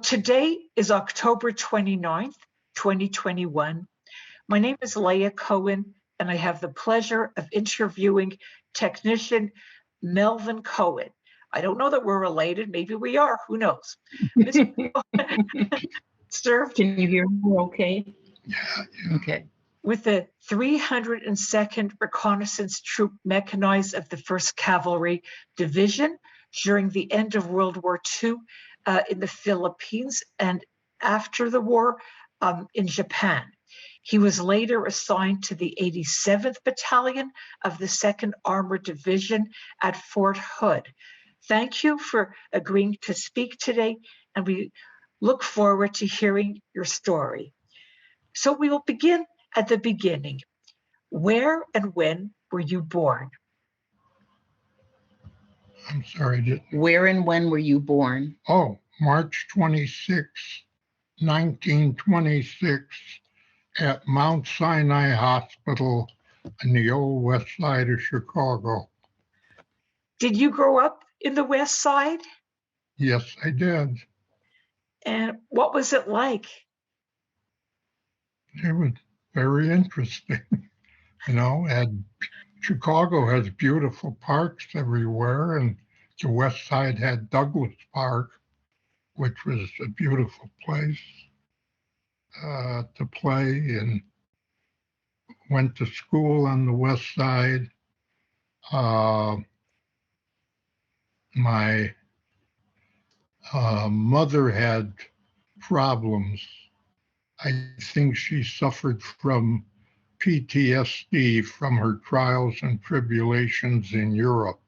Today is October 29th, 2021. My name is Leah Cohen, and I have the pleasure of interviewing technician Melvin Cohen. I don't know that we're related. Maybe we are. Who knows? Served. Can you hear me okay? Yeah. Okay. With the 302nd Reconnaissance Troop Mechanized of the 1st Cavalry Division during the end of World War II in the Philippines and after the war in Japan. He was later assigned to the 87th Battalion of the 2nd Armored Division at Fort Hood. Thank you for agreeing to speak today, and we look forward to hearing your story. So we will begin at the beginning. Where and when were you born? I'm sorry. Where and when were you born? Oh, March 26, 1926, at Mount Sinai Hospital in the old west side of Chicago. Did you grow up in the West Side? Yes, I did. And what was it like? It was very interesting. And Chicago has beautiful parks everywhere, and the west side had Douglas Park, which was a beautiful place to play, and went to school on the west side. My mother had problems. I think she suffered from PTSD from her trials and tribulations in Europe,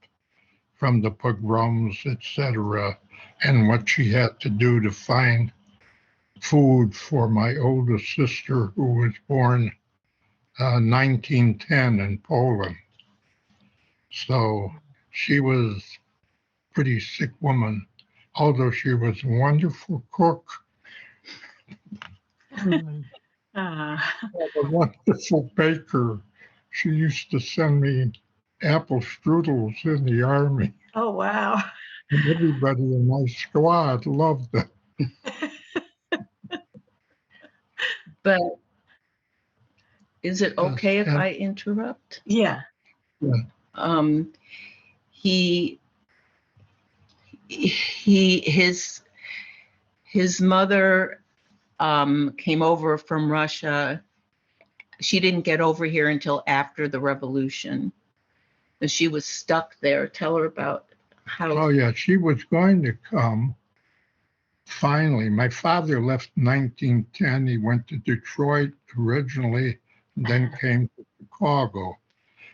from the pogroms, etc., and what she had to do to find food for my oldest sister, who was born 1910 in Poland. So she was a pretty sick woman, although she was a wonderful cook. A wonderful baker. She used to send me apple strudels in the Army. Oh, wow. And everybody in my squad loved them. But is it okay if I interrupt? Yeah. His mother came over from Russia. She didn't get over here until after the revolution. And she was stuck there. Tell her about how. Oh, yeah, she was going to come. Finally, my father left in 1910. He went to Detroit originally, and then came to Chicago.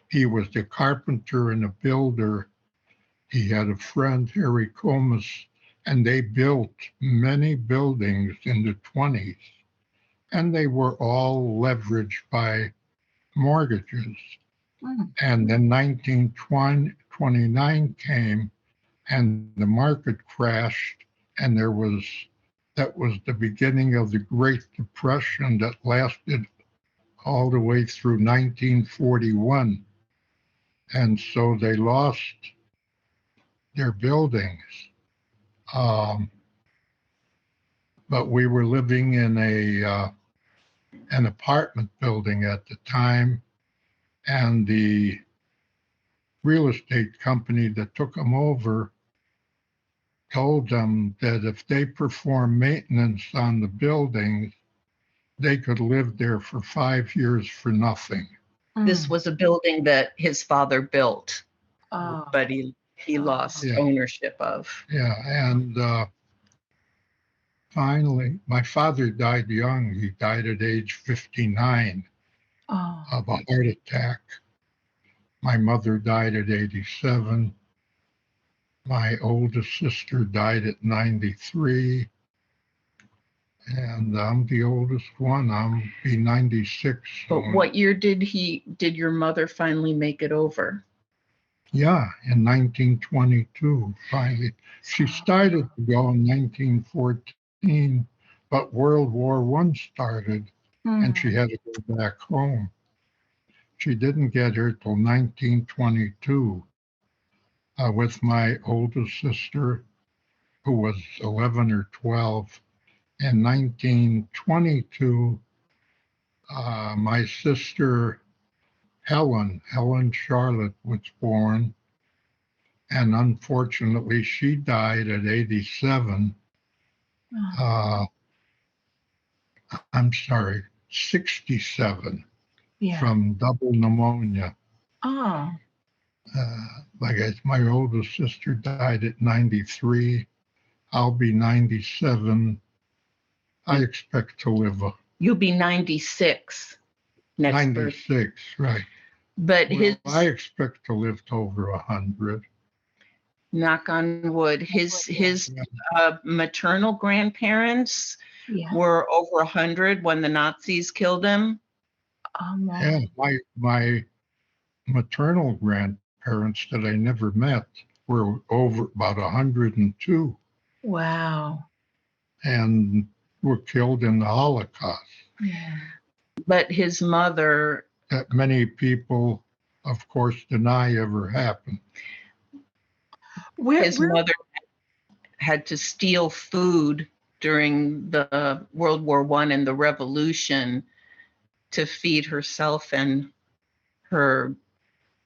He was a carpenter and a builder. He had a friend, Harry Comas, and they built many buildings in the 20s, and they were all leveraged by mortgages. And then 1929 came, and the market crashed, and that was the beginning of the Great Depression that lasted all the way through 1941. And so they lost their buildings. But we were living in an apartment building at the time, and the real estate company that took them over told them that if they performed maintenance on the buildings, they could live there for 5 years for nothing. This was a building that his father built, but he lost ownership of. Yeah, and finally, my father died young. He died at age 59 of a heart attack. My mother died at 87. My oldest sister died at 93. And I'm the oldest one. I'll be 96. But what year did your mother finally make it over? Yeah, in 1922, finally. She started to go in 1914, but World War I started, and she had to go back home. She didn't get here till 1922 with my oldest sister, who was 11 or 12, In 1922, my sister Helen Charlotte was born, and unfortunately she died at 87. Oh, I'm sorry, 67 yeah. from double pneumonia. Oh, My oldest sister died at 93. I'll be 97. I expect to live You'll be 96 next birthday. 96, right. But Well, I expect to live to over 100. knock on wood, his maternal grandparents yeah. were over 100 when the Nazis killed him. Oh, my. And my maternal grandparents that I never met were over about 102 Wow. and were killed in the Holocaust. Yeah. But his mother, That many people, of course, deny ever happened. his mother had to steal food during the World War I and the Revolution to feed herself and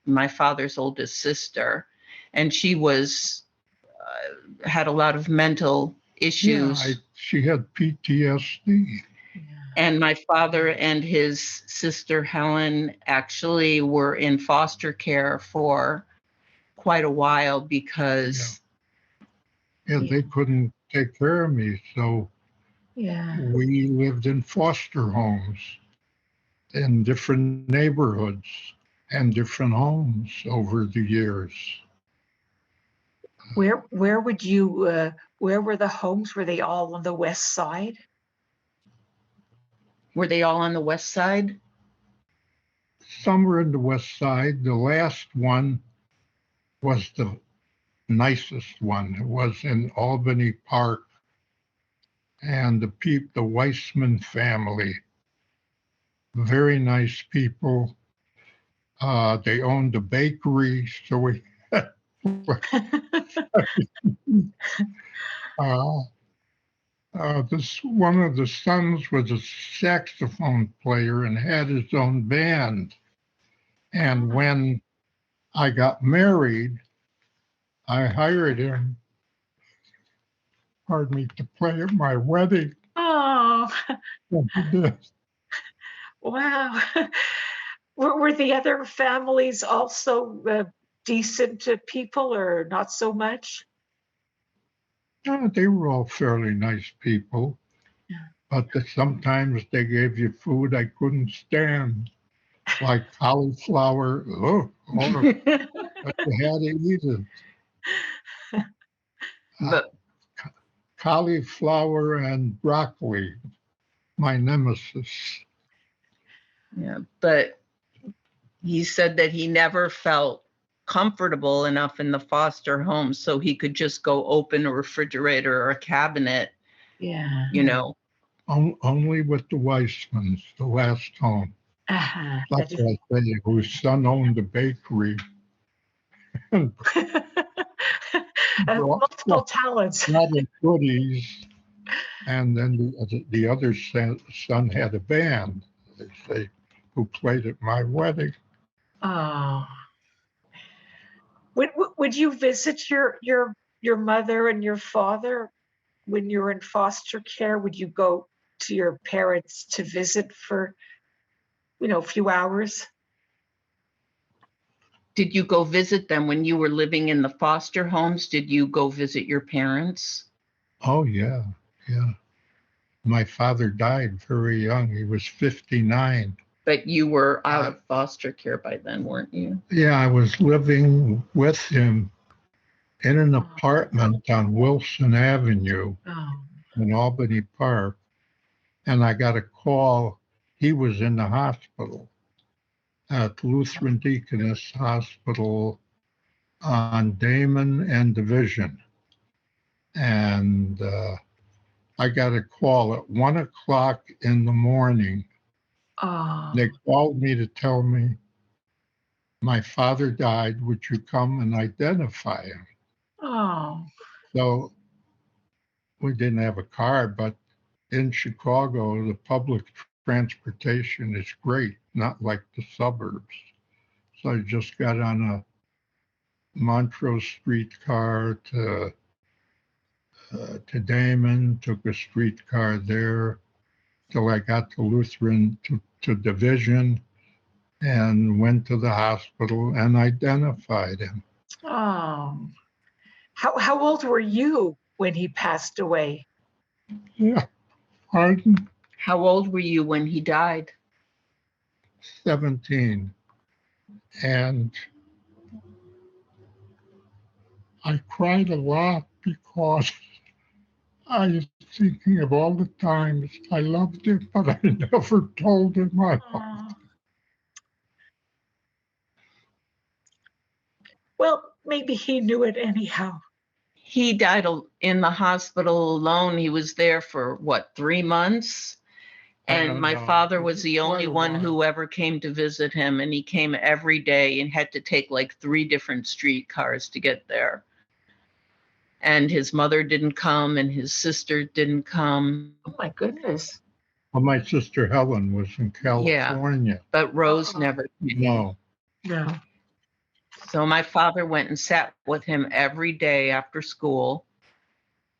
my father's oldest sister. And she was, had a lot of mental issues. Yeah, she had PTSD. And my father and his sister Helen actually were in foster care for quite a while because they couldn't take care of me. So we lived in foster homes in different neighborhoods and different homes over the years. Where would you where were the homes? Were they all on the west side? Were they all on the west side? Some were in the west side. The last one was the nicest one. It was in Albany Park. And the Weissman family, very nice people. They owned a bakery, so we one of the sons was a saxophone player and had his own band. And when I got married, I hired him, pardon me, to play at my wedding. Oh, wow. Were the other families also decent people or not so much? They were all fairly nice people, but sometimes they gave you food I couldn't stand, like cauliflower. But you had to eat it. Cauliflower and broccoli, my nemesis. Yeah, but he said that he never felt comfortable enough in the foster home so he could just go open a refrigerator or a cabinet. Yeah. You know. Only with the Weissmans, the last home. Like I say, whose son owned a bakery. Multiple talents. Goodies. And then the other son had a band, they say, who played at my wedding. Oh. Would you visit your mother and your father when you were in foster care? Would you go to your parents to visit for, a few hours? Did you go visit them when you were living in the foster homes? Did you go visit your parents? Oh, yeah. My father died very young. He was 59. But you were out of foster care by then, weren't you? Yeah, I was living with him in an apartment on Wilson Avenue in Albany Park. And I got a call. He was in the hospital at Lutheran Deaconess Hospital on Damon and Division. And I got a call at 1 o'clock in the morning. They called me to tell me my father died. Would you come and identify him? So we didn't have a car, but in Chicago, the public transportation is great, not like the suburbs. So I just got on a Montrose streetcar to Damon, took a streetcar there till I got to Lutheran to Division, and went to the hospital and identified him. Oh, how old were you when he passed away? Yeah, pardon? How old were you when he died? 17. And I cried a lot because I was thinking of all the times I loved him, but I never told him I loved him. Oh. Well, maybe he knew it anyhow. He died in the hospital alone. He was there for what, 3 months? I And don't my know. father It was was the quite only a one while. who ever came to visit him, and he came every day and had to take like 3 different streetcars to get there. And his mother didn't come, and his sister didn't come. Oh my goodness. Well, my sister Helen was in Yeah, California. but Rose Oh. never came. No, No. So my father went and sat with him every day after school,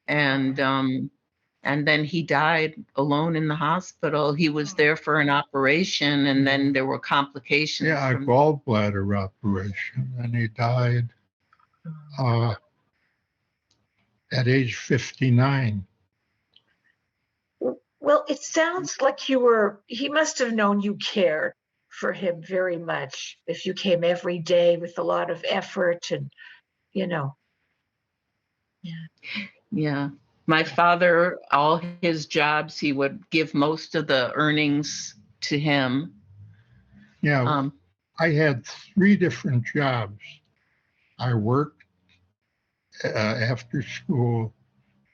and then he died alone in the hospital. He was there for an operation, and then there were complications. yeah, a gallbladder operation, and he died at age 59. Well, it sounds like he must have known you cared for him very much if you came every day with a lot of effort and, you know. Yeah. My father, all his jobs, he would give most of the earnings to him. Yeah, I had 3 different jobs. I worked after school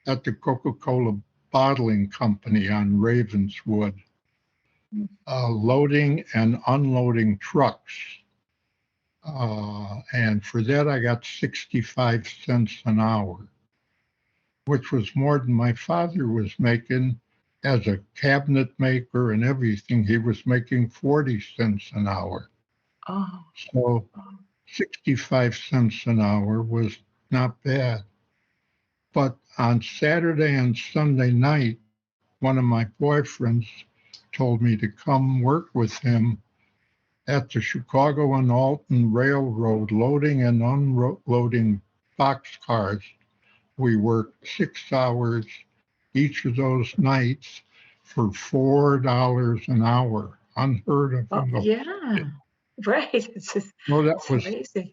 at the Coca-Cola bottling company on Ravenswood, loading and unloading trucks. And for that, I got 65 cents an hour, which was more than my father was making as a cabinet maker and everything. He was making 40 cents an hour. Oh. So 65 cents an hour was not bad. But on Saturday and Sunday night, one of my boyfriends told me to come work with him at the Chicago and Alton Railroad, loading and unloading boxcars. We worked 6 hours each of those nights for $4 an hour. Unheard of. Oh, in the- yeah. Right. Well, that It's was amazing.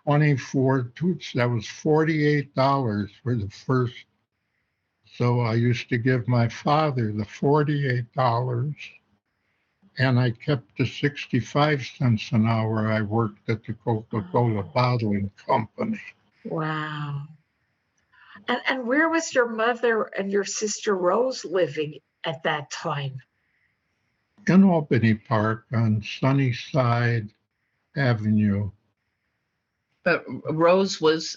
24, that was $48 for the first. So I used to give my father the $48, and I kept the 65 cents an hour I worked at the Coca-Cola bottling company. Wow. And where was your mother and your sister Rose living at that time? In Albany Park on Sunnyside Avenue. But Rose was,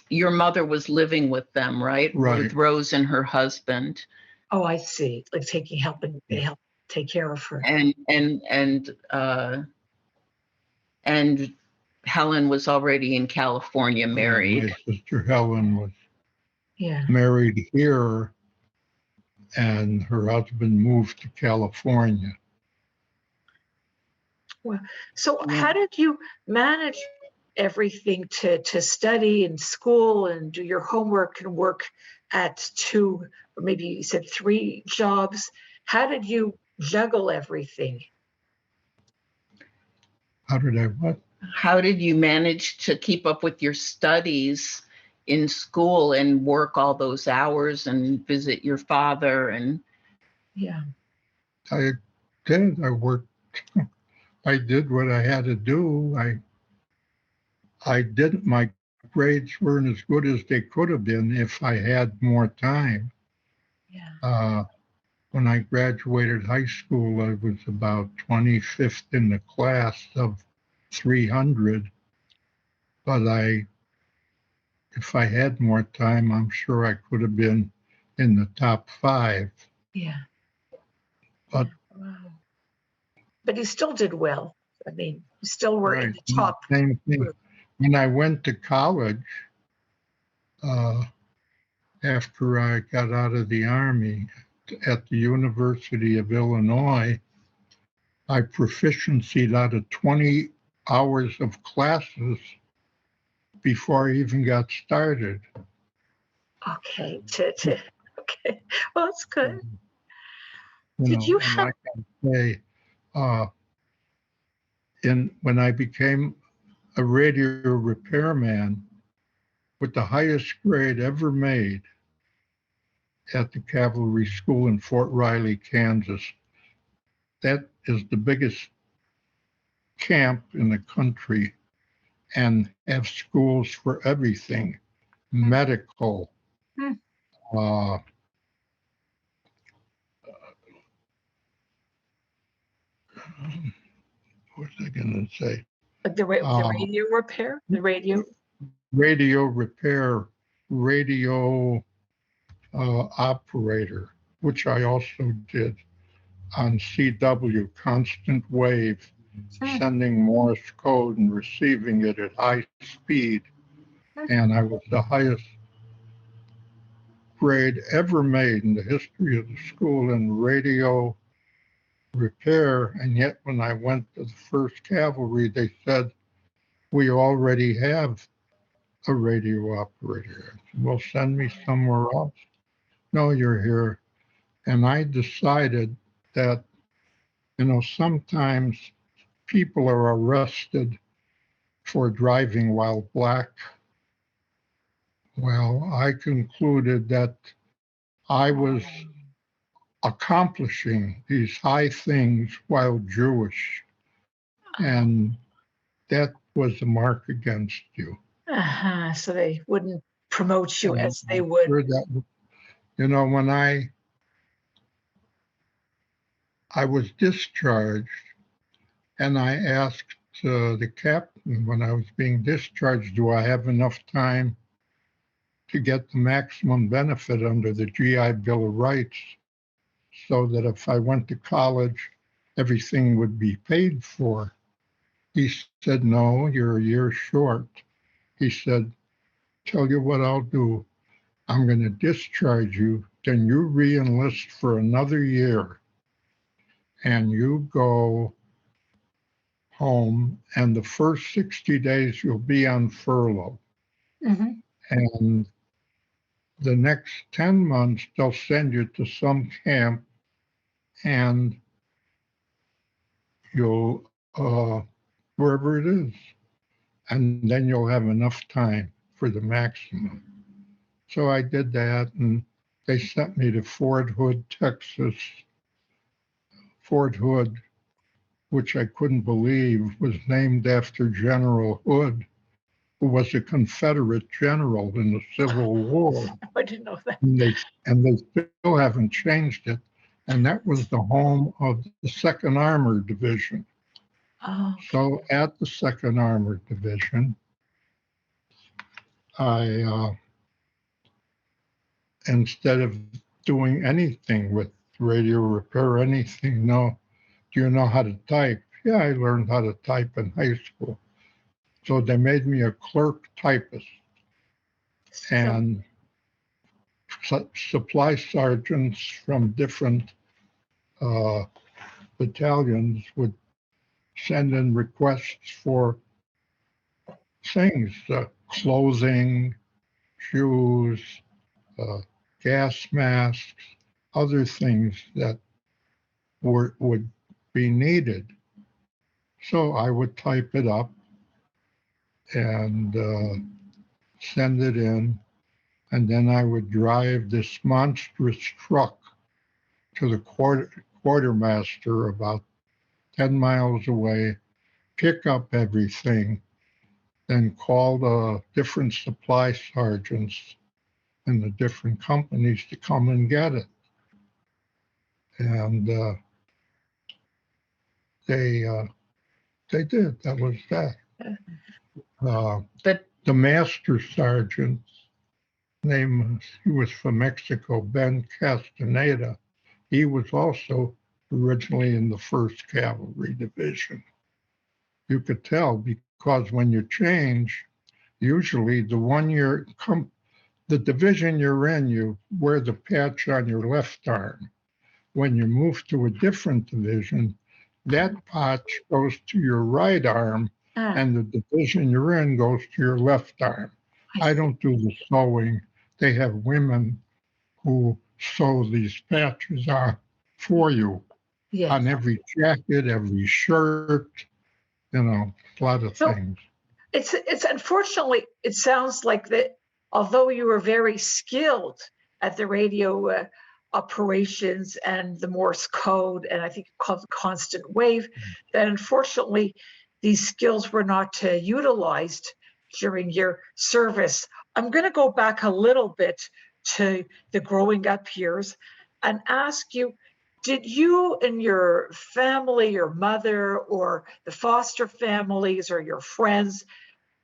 your mother was living with them, right? Right. With Rose and her husband. Oh, I see. Like help take care of her. And Helen was already in California, married. My sister Helen was Yeah. married here, and her husband moved to California. So Yeah. how did you manage everything to study in school and do your homework and work at 2, or maybe you said 3 jobs? How did you juggle everything? How did I what? How did you manage to keep up with your studies in school and work all those hours and visit your father? And Yeah. I did. I worked. I did what I had to do. I didn't. My grades weren't as good as they could have been if I had more time. Yeah. When I graduated high school, I was about 25th in the class of 300. But if I had more time, I'm sure I could have been in the top 5. Yeah. But Wow. But you still did well. I mean, you still were in right, the top. same thing. group. When I went to college, after I got out of the Army at the University of Illinois, I proficiencyed out of 20 hours of classes before I even got started. Okay. Okay. Well, that's good. You Did know, you and have? I can say, when I became a radio repairman with the highest grade ever made at the Cavalry School in Fort Riley, Kansas, that is the biggest camp in the country and have schools for everything, medical, Hmm. uh, what was I going to say? Like the radio repair, the radio. Radio repair, radio operator, which I also did on CW, constant wave, sending Morse code and receiving it at high speed. And I was the highest grade ever made in the history of the school in radio repair. And yet when I went to the 1st Cavalry, they said, we already have a radio operator. I said, well, send me somewhere else. No, you're here. And I decided that, sometimes people are arrested for driving while black. Well, I concluded that I was accomplishing these high things while Jewish, and that was a mark against you. So they wouldn't promote you And as they would. that, when I was discharged, and I asked the captain when I was being discharged, do I have enough time to get the maximum benefit under the GI Bill of Rights so that if I went to college, everything would be paid for? He said, no, you're a year short. He said, tell you what I'll do. I'm going to discharge you, then you re-enlist for another year, and you go home, and the first 60 days you'll be on furlough. Mm-hmm. And the next 10 months, they'll send you to some camp, and you'll, wherever it is, and then you'll have enough time for the maximum. So I did that, and they sent me to Fort Hood, Texas. Fort Hood, which I couldn't believe, was named after General Hood, who was a Confederate general in the Civil War. I didn't know that. And they still haven't changed it. And that was the home of the 2nd Armored Division. Oh. So at the 2nd Armored Division, I, instead of doing anything with radio repair, anything, no, do you know how to type? Yeah, I learned how to type in high school. So they made me a clerk typist. And supply sergeants from different battalions would send in requests for things, clothing, shoes, gas masks, other things that would be needed. So I would type it up and send it in, and then I would drive this monstrous truck to the quartermaster about 10 miles away, pick up everything, then call the different supply sergeants in the different companies to come and get it. And they did. That was that. But The master sergeants he was from Mexico, Ben Castaneda. He was also originally in the 1st Cavalry Division. You could tell because when you change, usually the division you're in, you wear the patch on your left arm. When you move to a different division, that patch goes to your right arm, and the division you're in goes to your left arm. I don't do the sewing. They have women who sew these patches on for you on every jacket, every shirt, a lot of things. It's unfortunately, it sounds like that although you were very skilled at the radio operations and the Morse code, and I think called constant wave, that unfortunately these skills were not utilized during your service. I'm going to go back a little bit to the growing up years and ask you, did you and your family, your mother, or the foster families, or your friends,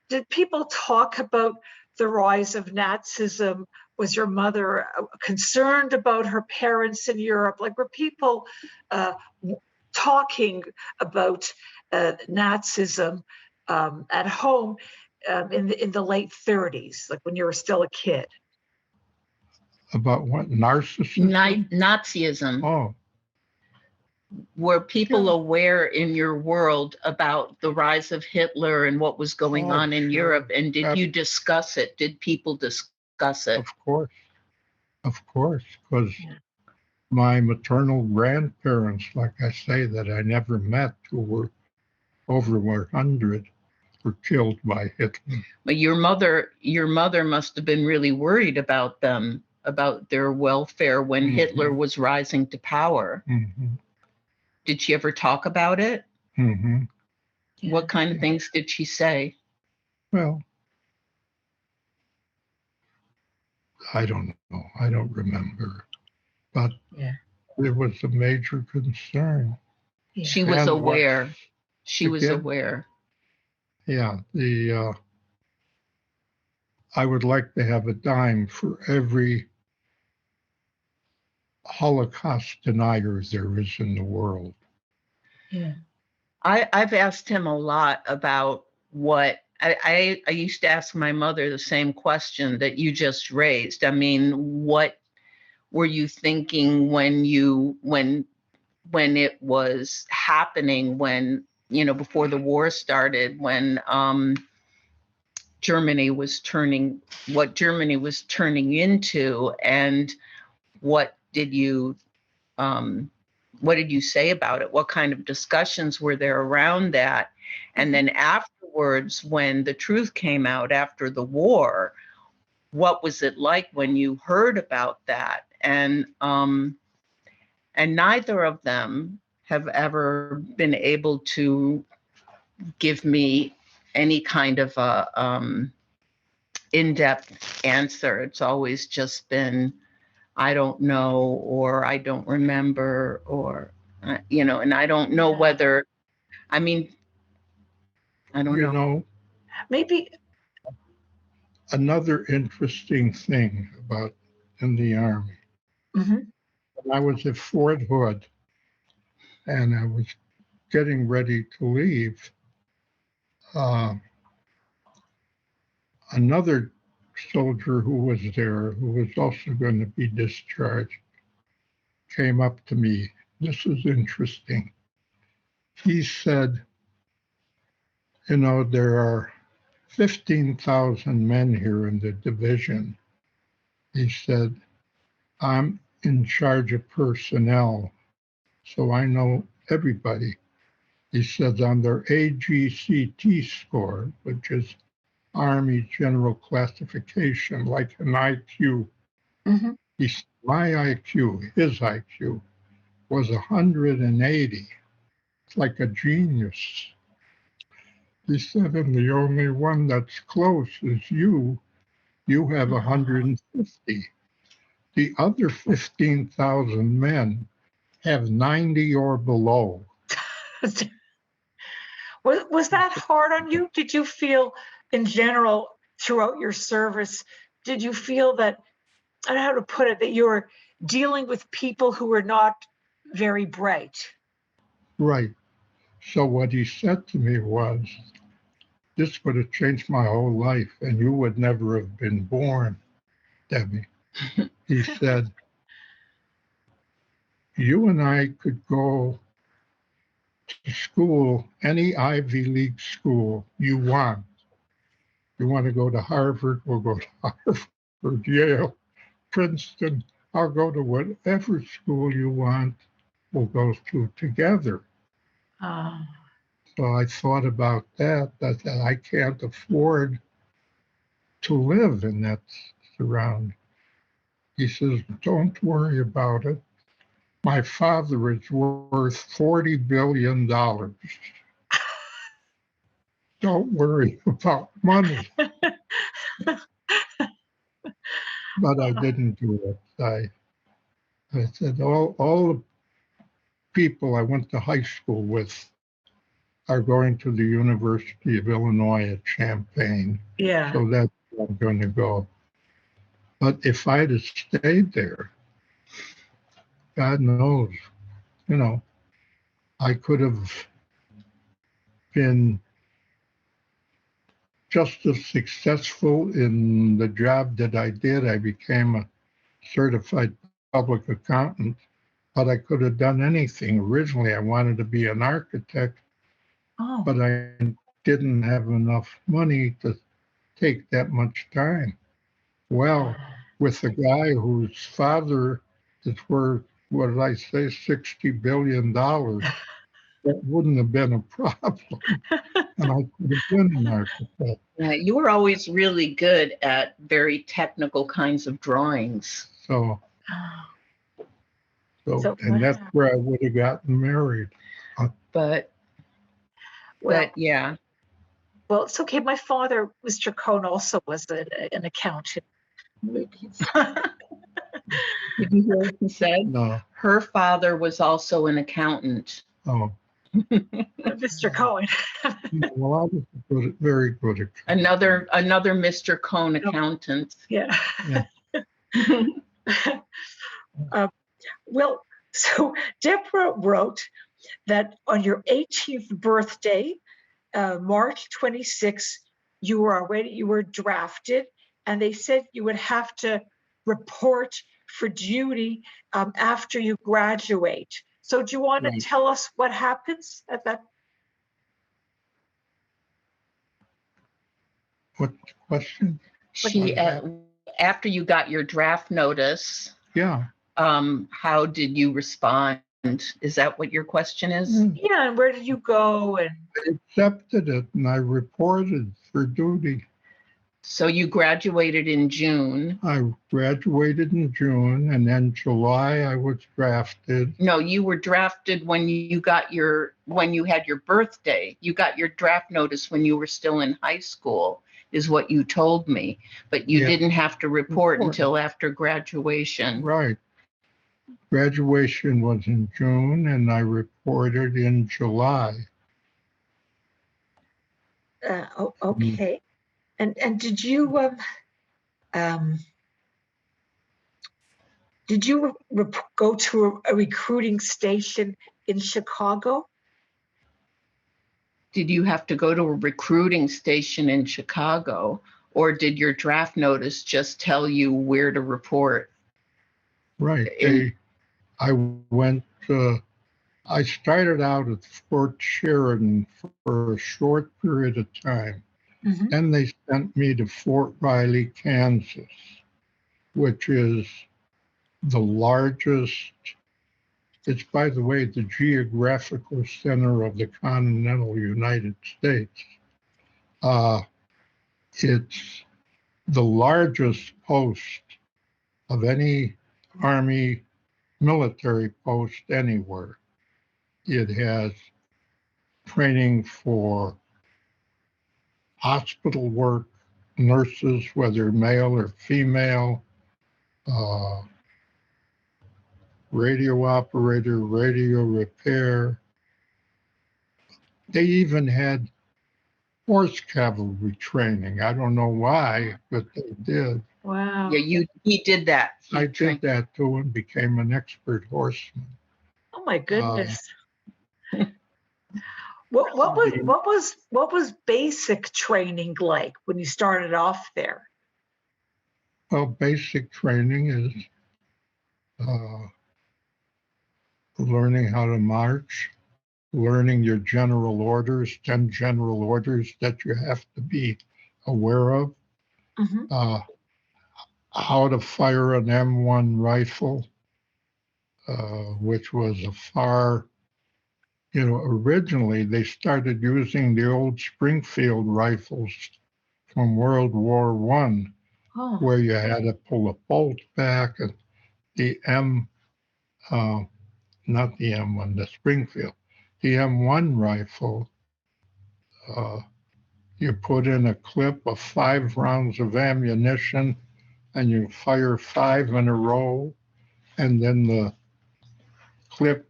did people talk about the rise of Nazism? Was your mother concerned about her parents in Europe? Like, were people talking about Nazism at home in the late 30s, like when you were still a kid? About what? Narcissism? Nazism. Oh. Were people aware in your world about the rise of Hitler and what was going on in Europe? And did you discuss it? Did people discuss it? Of course, because my maternal grandparents, like I say, that I never met, who were over 100, were killed by Hitler. But your mother must have been really worried about them, about their welfare when Hitler was rising to power. Did she ever talk about it? What kind of things did she say? Well, I don't know. I don't remember. But it was a major concern. She was aware. She was aware. Yeah. I would like to have a dime for every Holocaust denier there is in the world. I've asked him a lot about what I used to ask my mother the same question that you just raised. I mean, what were you thinking when it was happening, when, before the war started, when Germany was turning into, and what did you say about it? What kind of discussions were there around that? And then afterwards, when the truth came out after the war, what was it like when you heard about that? And neither of them have ever been able to give me any kind of a in-depth answer. It's always just been, I don't know, or I don't remember, or, and I don't know whether, I mean, I don't know. Maybe. Another interesting thing about in the Army. When I was at Fort Hood and I was getting ready to leave, another soldier who was there, who was also going to be discharged, came up to me. This is interesting. He said, there are 15,000 men here in the division. He said, I'm in charge of personnel, so I know everybody. He said on their AGCT score, which is Army General Classification, like an IQ. He said, my IQ, his IQ, was 180. It's like a genius. He said, and the only one that's close is you. You have 150. The other 15,000 men have 90 or below. Was that hard on you? Did you feel, in general, throughout your service, did you feel that, I don't know how to put it, that you were dealing with people who were not very bright? Right. So what he said to me was, this would have changed my whole life, and you would never have been born, Debbie. He said, you and I could go to school, any Ivy League school you want. You want to go to Harvard, we'll go to Harvard, Yale, Princeton. I'll go to whatever school you want, we'll go to together. Oh. So I thought about that I can't afford to live in that surround. He says, don't worry about it. My father is worth $40 billion. Don't worry about money. But I didn't do it. I said, all the people I went to high school with are going to the University of Illinois at Champaign. Yeah. So that's where I'm going to go. But if I'd have stayed there, God knows, I could have been just as successful in the job that I did. I became a certified public accountant, but I could have done anything. Originally, I wanted to be an architect, but I didn't have enough money to take that much time. Well, with a guy whose father is worth, what did I say, $60 billion, that wouldn't have been a problem. And I could have been an architect. Yeah, you were always really good at very technical kinds of drawings. So So, and that's where I would have gotten married. But yeah. Well, it's okay. My father, Mr. Cohen, also was an accountant. Did you hear what he said? No. Her father was also an accountant. Oh. Mr. Cohen. Well, I was very good at Another Mr. Cohen accountant. Yeah. Well, so Deborah wrote that on your 18th birthday, March 26, you were drafted, and they said you would have to report for duty after you graduate. So do you want to tell us what happens at that? What question? After you got your draft notice, yeah. How did you respond? Is that what your question is? Yeah, and where did you go? And I accepted it, and I reported for duty. So you graduated in June. I graduated in June, and then July I was drafted. No, you were drafted when you had your birthday. You got your draft notice when you were still in high school, is what you told me. But you didn't have to report until after graduation. Right. Graduation was in June, and I reported in July. Okay. And did you go to a recruiting station in Chicago? Did you have to go to a recruiting station in Chicago, or did your draft notice just tell you where to report? Right. I started out at Fort Sheridan for a short period of time. Mm-hmm. Then they sent me to Fort Riley, Kansas, which is the largest, it's, by the way, the geographical center of the continental United States. It's the largest post of any Army military post anywhere. It has training for hospital work, nurses, whether male or female, radio operator, radio repair. They even had horse cavalry training. I don't know why, but they did. Wow. Yeah, he did that. I did that too and became an expert horseman. Oh my Uh, goodness. What was basic training like when you started off there? well, basic training is learning how to march, learning your general orders, 10 general orders that you have to be aware of, Hmm. how to fire an M1 rifle, which was originally they started using the old Springfield rifles from World War One, Oh. where you had to pull a bolt back, and the uh, not the M1, the Springfield, the M1 rifle, uh, you put in a clip of 5 rounds of ammunition and you fire 5 in a row, and then the clip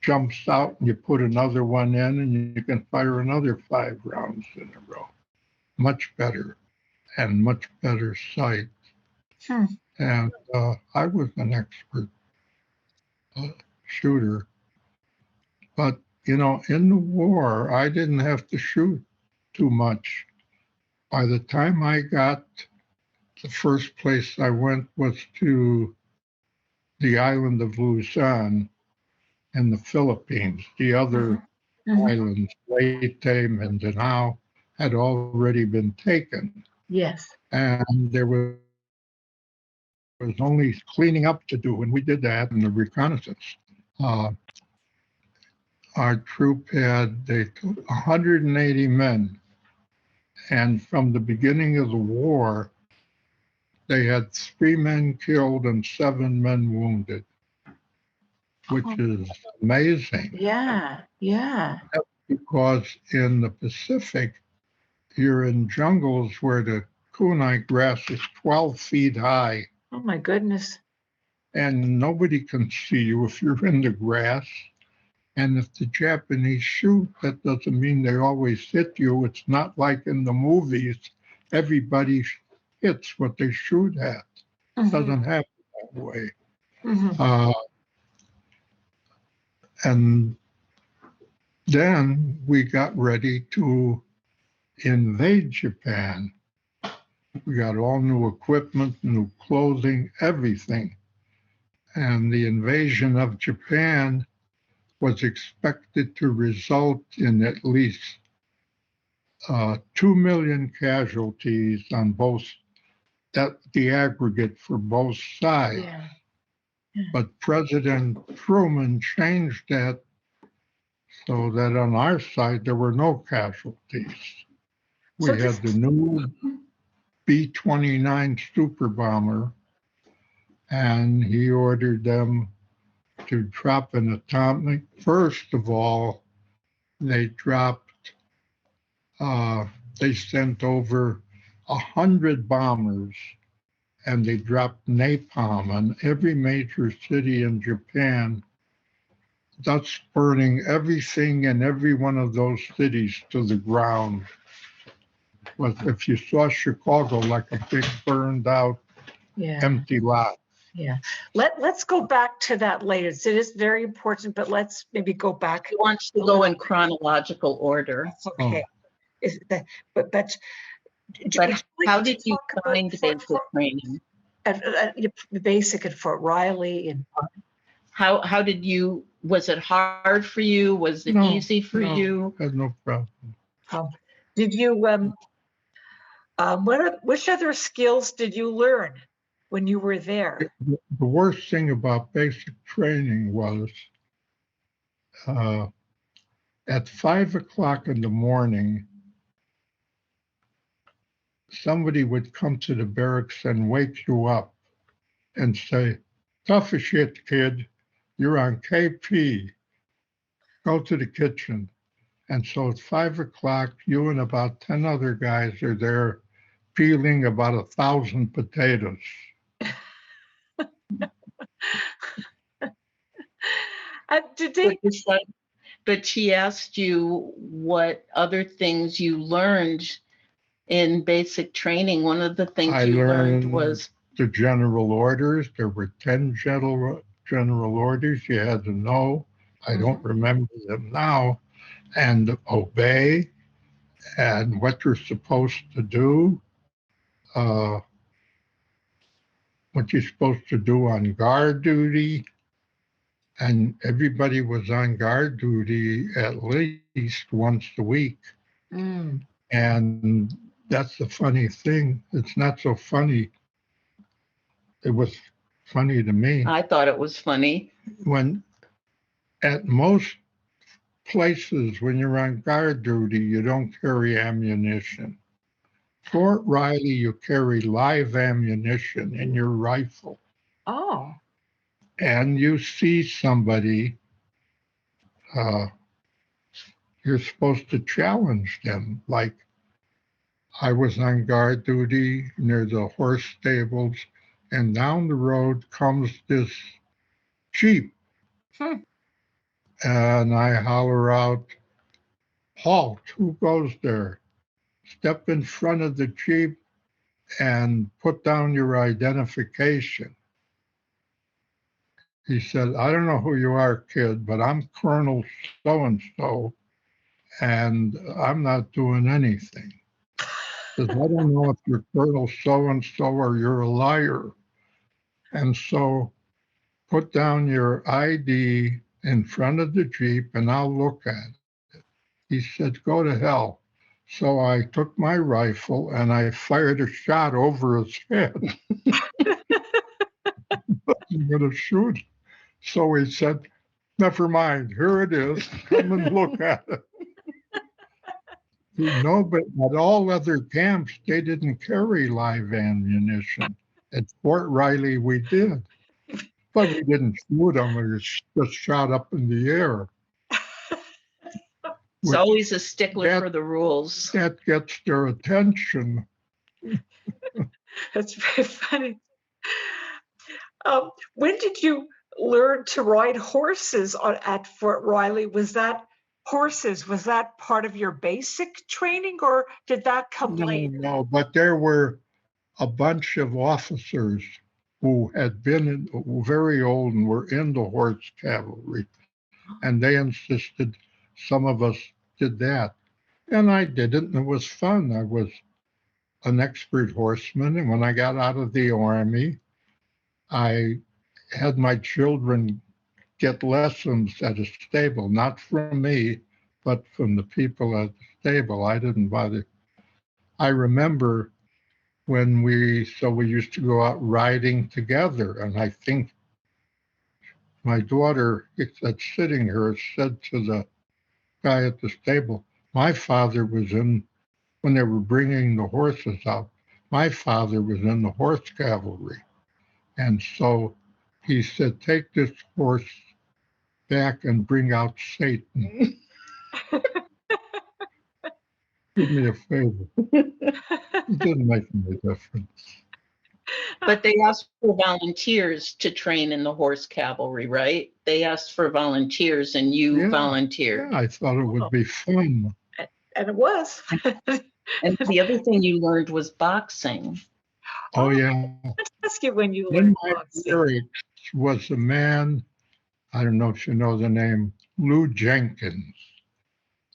jumps out and you put another one in and you can fire another 5 rounds in a row. Much better and much better sight. Hmm. And I was an expert shooter. But, in the war, I didn't have to shoot too much. By the time I got, the first place I went was to the island of Luzon in the Philippines. The other Mhm. islands, Leyte, Mindanao, had already been taken. Yes. And there was only cleaning up to do, and we did that in the reconnaissance. Uh, our troop they took 180 men, and from the beginning of the war, they had 3 men killed and 7 men wounded, which is amazing. Yeah. Yeah. Because in the Pacific, you're in jungles where the kunai grass is 12 feet high, Oh my goodness. and nobody can see you if you're in the grass. And if the Japanese shoot, that doesn't mean they always hit you. It's not like in the movies, everybody hits what they shoot at. Mhm. Doesn't happen that way. Mhm. And then we got ready to invade Japan. We got all new equipment, new clothing, everything. And the invasion of Japan was expected to result in at least 2 million casualties on both, that the aggregate for both sides. Yeah. But President Truman changed that so that on our side there were no casualties. So We had the new B-29 super bomber, and he ordered them to drop an atomic. First of all, they sent over 100 bombers, and they dropped napalm on every major city in Japan, thus burning everything in every one of those cities to the ground. But if you saw Chicago, like a big burned out Yeah. empty lot. Yeah. Let's go back to that later. So it is very important, but let's maybe go back. He wants to go in chronological order. That's okay. Is that, but But how did you find basic training? Basic at Fort Riley and How did you, was it hard for you? Was it easy for you? Had no problem. Did you which other skills did you learn when you were there? The worst thing about basic training was at 5 o'clock in the morning, somebody would come to the barracks and wake you up and say, "Tough as shit, kid. You're on KP. Go to the kitchen." And so at 5 o'clock, you and about 10 other guys are there peeling about 1,000 potatoes. Did they? But she asked you what other things you learned in basic training, one of the things I you learned learned was the general orders. There were 10 general orders you had to know. I don't remember them now. And obey and what you're supposed to do, uh, what you're supposed to do on guard duty. And everybody was on guard duty at least once a week. Mm. And that's the funny thing. It's not so funny. It was funny to me. I thought it was funny. When at most places, when you're on guard duty, you don't carry ammunition. Fort Riley, you carry live ammunition in your rifle. Oh. And you see somebody, you're supposed to challenge them. Like I was on guard duty near the horse stables, and down the road comes this Jeep. And I holler out, halt, who goes there? Step in front of the Jeep and put down your identification. He said, I don't know who you are, kid, but I'm Colonel so-and-so, and I'm not doing anything. He says, I don't know if you're Colonel so-and-so or you're a liar. And so put down your ID in front of the Jeep and I'll look at it. He said, go to hell. So I took my rifle and I fired a shot over his head. I'm going to shoot. So he said, never mind, here it is. Come and look at it. You know, but at all other camps, they didn't carry live ammunition. At Fort Riley, we did. But we didn't shoot them. We just shot up in the air. It's always a stickler for the rules. That gets their attention. That's very funny. When did you learn to ride horses at Fort Riley? Was that part of your basic training, or did that come later? No, but there were a bunch of officers who had been very old and were in the horse cavalry, and they insisted some of us did that. And I did it, and it was fun. I was an expert horseman, and when I got out of the Army, I had my children get lessons at a stable, not from me, but from the people at the stable. I didn't bother. I remember when we used to go out riding together, and I think my daughter that's sitting here said to the guy at the stable, my father was in, when they were bringing the horses out, my father was in the horse cavalry. And so he said, take this horse back and bring out Satan. Do me a favor. It didn't make any difference. But they asked for volunteers to train in the horse cavalry, right? They asked for volunteers and you volunteered. Yeah, I thought it would be fun. And it was. And the other thing you learned was boxing. Oh, yeah. Let's ask you when you Then learned my boxing. barracks was a man, I don't know if you know the name, Lou Jenkins.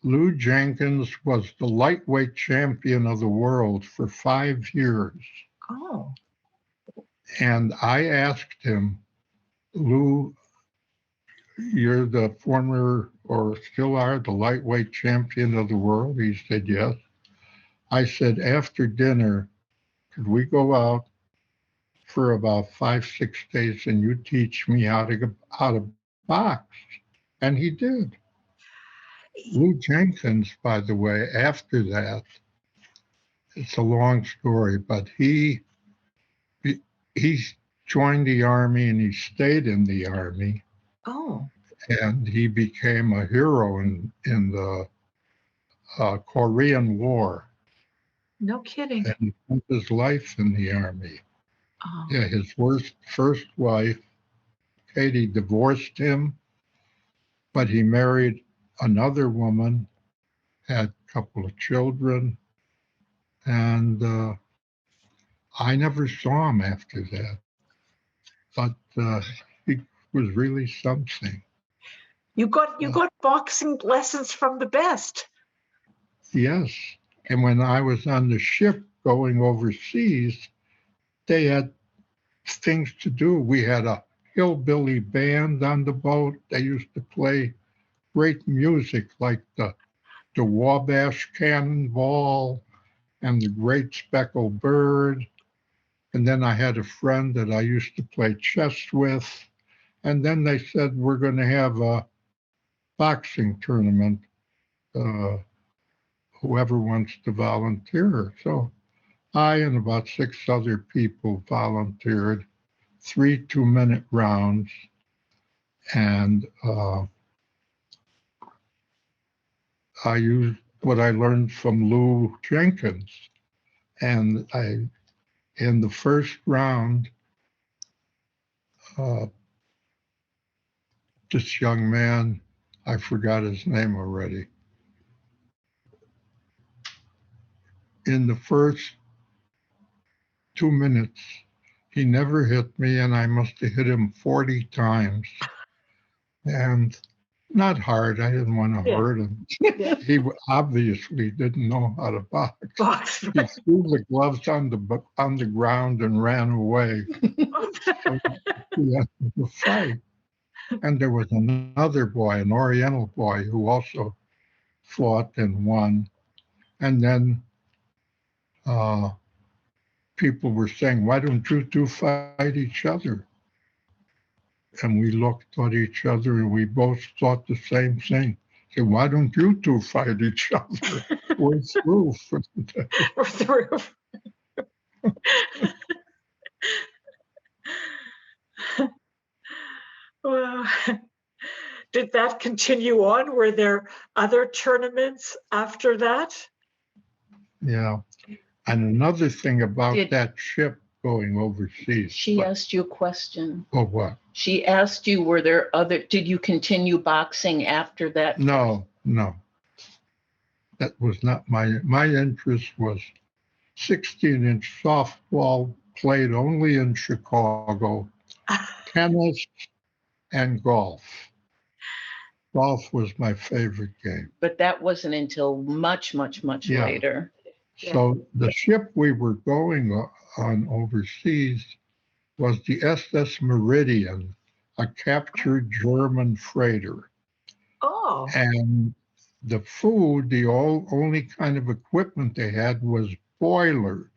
Lou Jenkins was the lightweight champion of the world for 5 years. Oh. And I asked him, Lou, you're the former or still are the lightweight champion of the world? He said, yes. I said, after dinner, could we go out for about 5-6 days and you teach me how to box? And he did. Lou Jenkins, by the way, after that, it's a long story, but he joined the Army and he stayed in the Army. Oh. And he became a hero in the Korean War. No kidding. And he spent his life in the Army. Oh. Yeah, his first wife, Katie, divorced him, but he married another woman, had a couple of children, And I never saw him after that, but he was really something. You got boxing lessons from the best. Yes. And when I was on the ship going overseas, they had things to do. We had a hillbilly band on the boat. They used to play great music like the Wabash Cannonball and the Great Speckled Bird. And then I had a friend that I used to play chess with. And then they said, we're going to have a boxing tournament. Whoever wants to volunteer. So I and about 6 other people volunteered, 3 2-minute rounds. And I used what I learned from Lou Jenkins. And in the first round, this young man, I forgot his name already. In the first 2 minutes, he never hit me, and I must have hit him 40 times. And not hard. I didn't want to hurt him. Yeah. He obviously didn't know how to box. He threw the gloves on the ground and ran away. So we had to fight. And there was another boy, an Oriental boy, who also fought and won. And then people were saying, why don't you two fight each other? And we looked at each other and we both thought the same thing. Said, why don't you two fight each other? We're through for the day. We're through. Well, did that continue on? Were there other tournaments after that? Yeah. And another thing about that ship going overseas. She asked you a question. Oh, what? She asked you, did you continue boxing after that? No. That was not my interest was 16-inch softball, played only in Chicago, tennis, and golf. Golf was my favorite game. But that wasn't until much later. So the ship we were going on overseas was the SS Meridian, a captured German freighter. Oh. And the food, the only kind of equipment they had was boilers.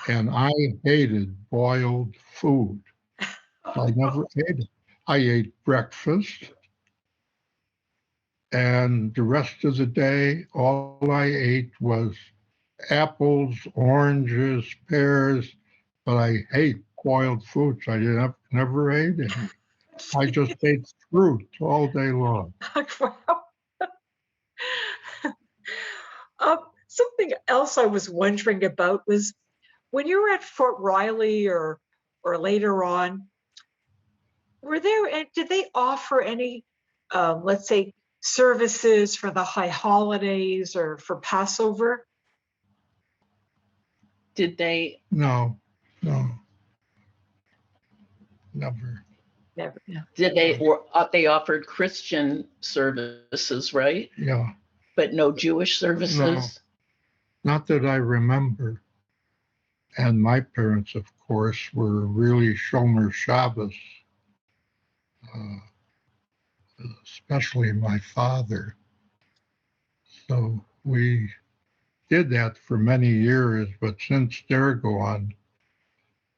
And I hated boiled food. I never ate it. I ate breakfast. And the rest of the day, all I ate was apples, oranges, pears, but I hate boiled foods. I never ate it. I just ate fruit all day long. Something else I was wondering about was when you were at Fort Riley or later on, did they offer any, let's say, services for the high holidays or for Passover? Did they? No, never. Never. Did they? Or they offered Christian services, right? Yeah. But no Jewish services? No, not that I remember. And my parents, of course, were really Shomer Shabbos, especially my father. So we did that for many years, but since they're gone,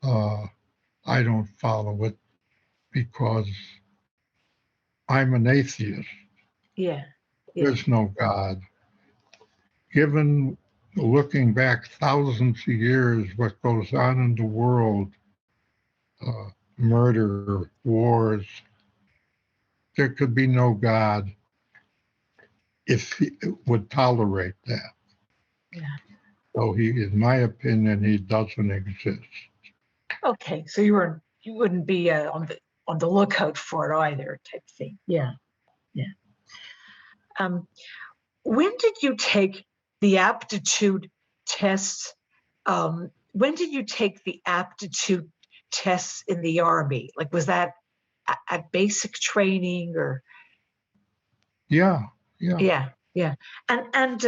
I don't follow it because I'm an atheist. Yeah. There's no God. Given looking back thousands of years, what goes on in the world, murder, wars, there could be no God if he would tolerate that. Yeah. So in my opinion, he doesn't exist. Okay, so you wouldn't be on the lookout for it either, type thing. Yeah. When did you take the aptitude tests. When did you take the aptitude tests in the Army? Like, was that at basic training or? Yeah. Yeah. And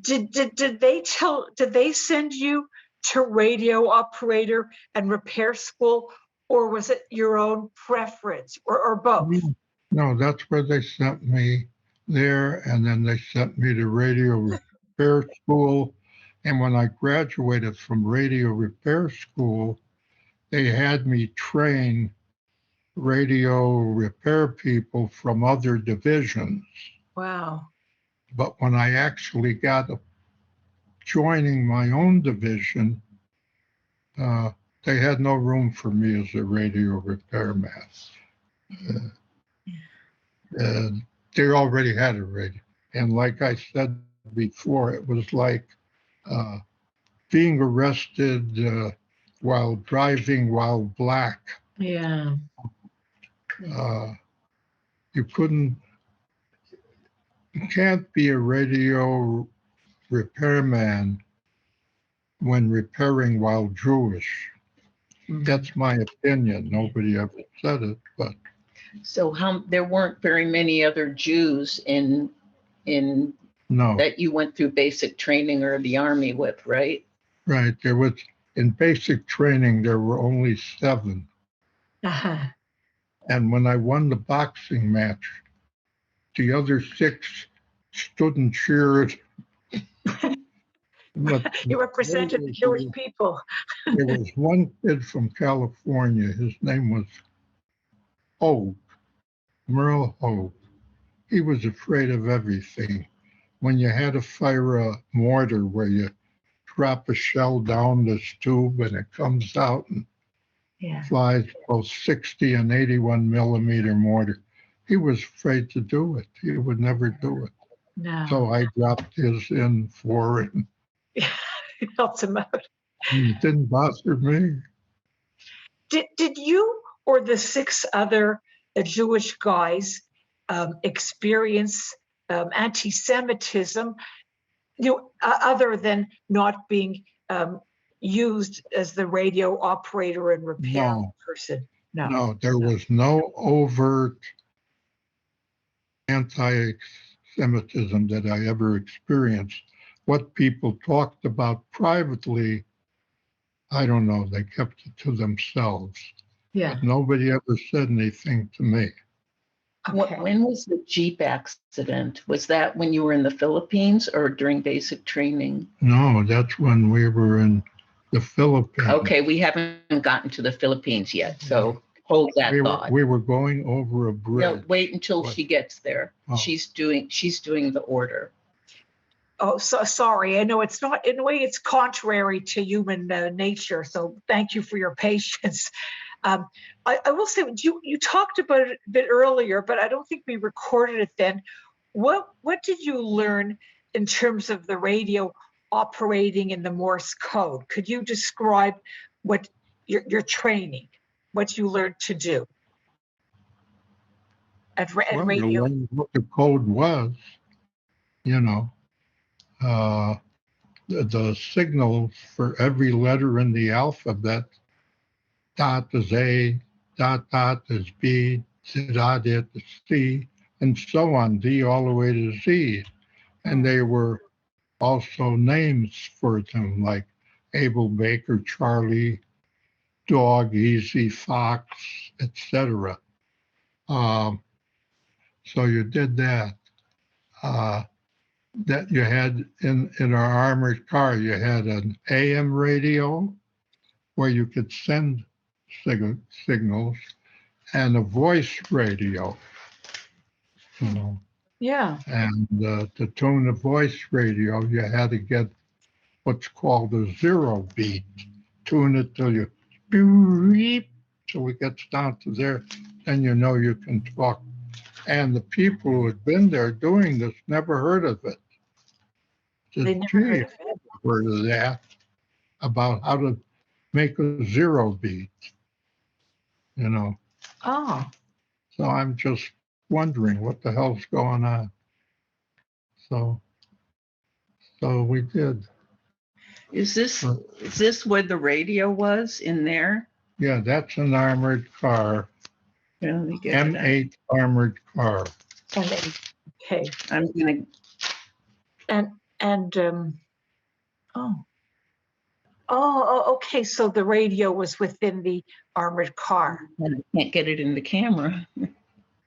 did they send you to radio operator and repair school, or was it your own preference, or both? No, that's where they sent me there, and then they sent me to radio repair school. And when I graduated from radio repair school, they had me train radio repair people from other divisions. Wow. But when I actually got joining my own division, they had no room for me as a radio repairman. They already had a radio. And like I said before, it was like being arrested while driving while black. Yeah. You can't be a radio repairman when repairing while Jewish. That's my opinion. Nobody ever said it, but. So there weren't very many other Jews in No. that you went through basic training or the Army with, right? Right. There was, in basic training, there were only 7. Uh-huh. And when I won the boxing match, the other 6 stood and cheered. You represented the Jewish people. There was one kid from California. His name was Hogue, Merle Hogue. He was afraid of everything. When you had to fire a mortar where you drop a shell down this tube and it comes out and flies both 60 and 81 millimeter mortar, he was afraid to do it. He would never do it. No. So I dropped his in for it. It helped him out. It didn't bother me. Did you or the 6 other Jewish guys experience anti-Semitism, other than not being used as the radio operator and repair person? No, there was no overt anti-Semitism that I ever experienced. What people talked about privately, I don't know, they kept it to themselves. Yeah. But nobody ever said anything to me. Okay. When was the Jeep accident? Was that when you were in the Philippines or during basic training? No, that's when we were in the Philippines. Okay, we haven't gotten to the Philippines yet, so hold that thought. We were going over a bridge. No, wait until she gets there. Oh. She's doing the order. Oh, so sorry. I know it's not, in a way, it's contrary to human nature. So thank you for your patience. I will say, you talked about it a bit earlier, but I don't think we recorded it then. What did you learn in terms of the radio operating in the Morse code? Could you describe what your training, what you learned to do at radio? You learned what the code was, the signals for every letter in the alphabet. Dot is A, dot is B, dot is C, and so on, D all the way to Z. And they were also names for them, like Abel, Baker, Charlie, Dog, Easy, Fox, etc. So you did that. That you had in our armored car, you had an AM radio where you could send signals, and a voice radio. Yeah. And to tune a voice radio, you had to get what's called a 0 beat. Tune it till you beep, till it gets down to there, then you know you can talk. And the people who had been there doing this never heard of it. They never heard of that, about how to make a 0 beat, Oh. So I'm just wondering what the hell's going on. So So we did. Is this where the radio was in there? Yeah, that's an armored car, Yeah, let me get it out. M8 armored car. And then, okay, I'm gonna. and oh, okay. So the radio was within the armored car. I can't get it in the camera.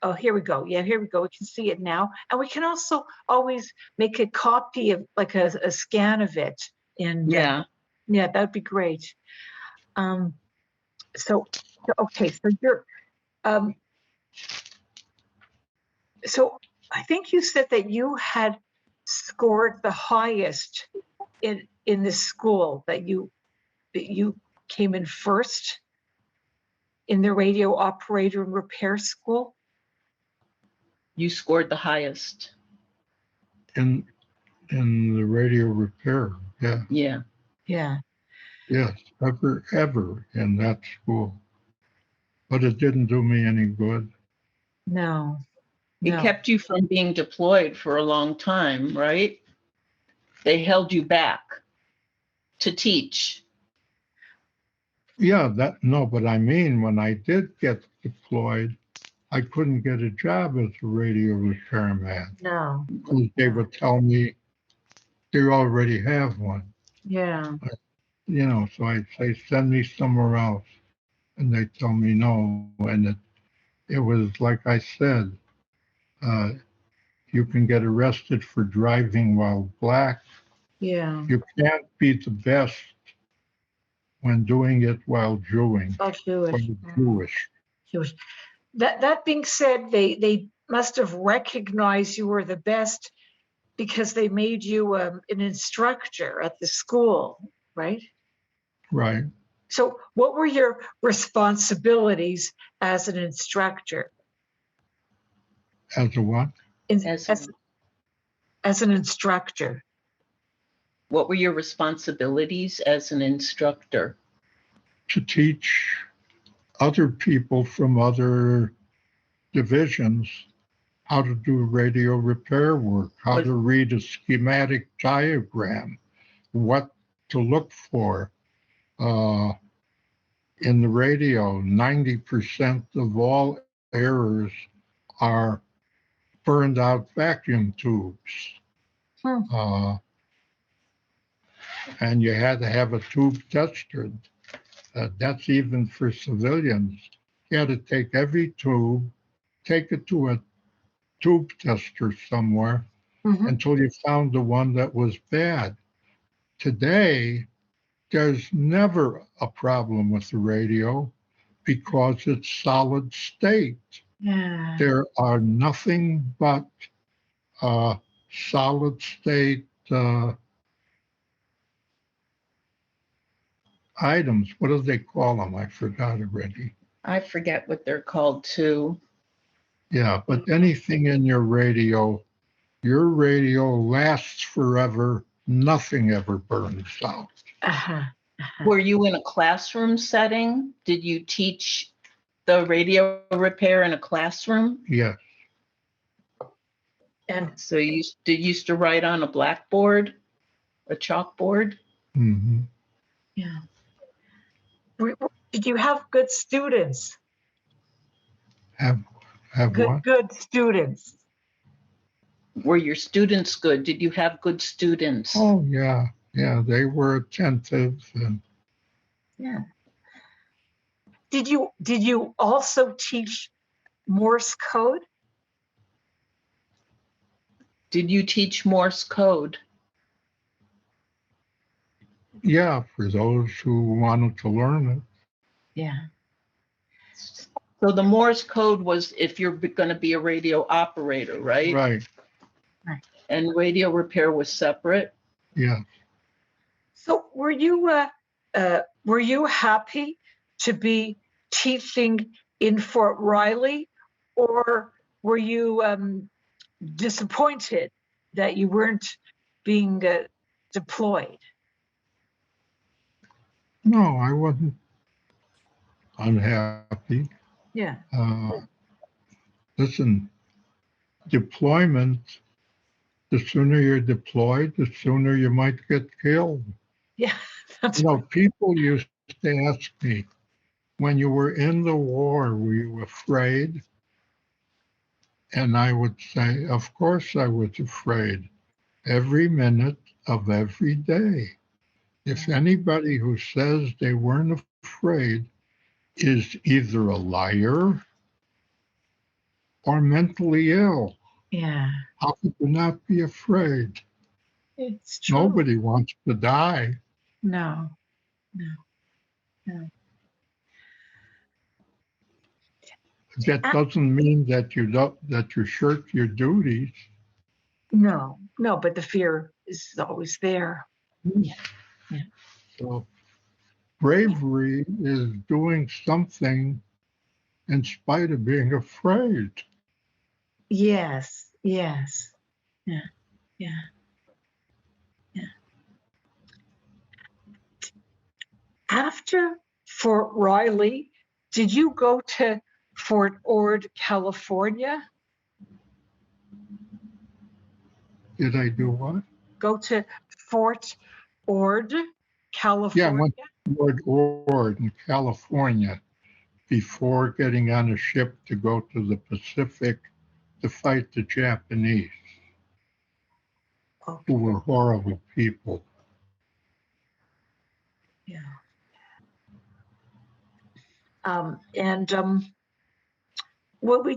Oh, here we go. Yeah, here we go. We can see it now, and we can also always make a copy of, like a scan of it. And Yeah. yeah, that'd be great. So okay, so you're so I think you said that you had scored the highest in the school, that you came in first in the radio operator and repair school. You scored the highest. In the radio repair. Yeah. Yeah. Yeah. Yes. Ever in that school. But it didn't do me any good. No. It No. kept you from being deployed for a long time, right? They held you back to teach. Yeah, but I mean, when I did get deployed, I couldn't get a job as a radio repairman. No. Because they would tell me they already have one. Yeah. You know, so I'd say, send me somewhere else. And they tell me no. And it was like I said, you can get arrested for driving while black. Yeah. You can't be the best when doing it while Jewish. Oh, Jewish. Jewish. That being said, they must have recognized you were the best because they made you an instructor at the school, right? Right. So what were your responsibilities as an instructor? As a what? As an instructor. What were your responsibilities as an instructor? To teach other people from other divisions how to do radio repair work, how to read a schematic diagram, what to look for. In the radio, 90% of all errors are burned out vacuum tubes. And you had to have a tube tested. That's even for civilians. You had to take every tube, take it to a tube tester somewhere until you found the one that was bad. Today, there's never a problem with the radio because it's solid state. Yeah. There are nothing but solid state items. What do they call them? I forgot already. I forget what they're called too. Yeah, but anything in your radio lasts forever. Nothing ever burns out. Were you in a classroom setting? Did you teach the radio repair in a classroom? Yes. And so you used to write on a blackboard, a chalkboard? Mm-hmm. Yeah. Did you have good students? Have what? Good students. Were your students good? Did you have good students? Oh, yeah. Yeah, they were attentive. And yeah. Did you also teach Morse code? Did you teach Morse code? Yeah, for those who wanted to learn it. Yeah. So the Morse code was if you're going to be a radio operator, right? Right. And radio repair was separate? Yeah. So were you happy to be teaching in Fort Riley, or were you disappointed that you weren't being deployed? No, I wasn't unhappy. Yeah. Listen, deployment The sooner you're deployed, the sooner you might get killed. Yeah, that's You know, right. people used to ask me, when you were in the war, were you afraid? And I would say, of course I was afraid. Every minute of every day. If anybody who says they weren't afraid is either a liar or mentally ill. Yeah, How could you not be afraid? it's true. Nobody wants to die. No, no, no. That doesn't mean that you shirk your duties. No, no, but the fear is always there. Yeah, yeah. So bravery is doing something in spite of being afraid. Yes, yes. Yeah, yeah, yeah. After Fort Riley, did you go to Fort Ord, California? Did I do what? Go to Fort Ord, Yeah, I California? went to Fort Ord in California before getting on a ship to go to the Pacific to fight the Japanese, who Okay, were horrible people. yeah. And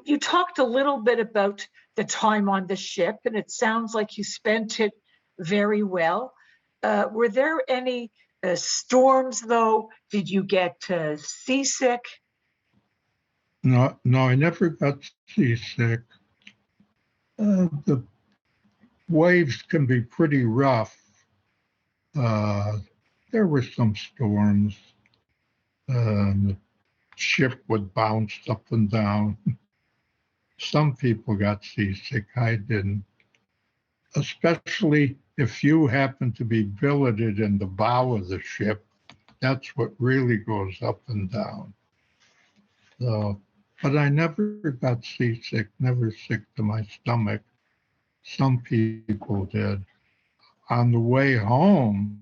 you talked a little bit about the time on the ship, and it sounds like you spent it very well. Were there any storms, though? Did you get seasick? No, no, I never got seasick. The waves can be pretty rough. Uh, there were some storms. The ship would bounce up and down. Some people got seasick. I didn't. Especially if you happen to be billeted in the bow of the ship, that's what really goes up and down. So, but I never got seasick, never sick to my stomach. Some people did. On the way home,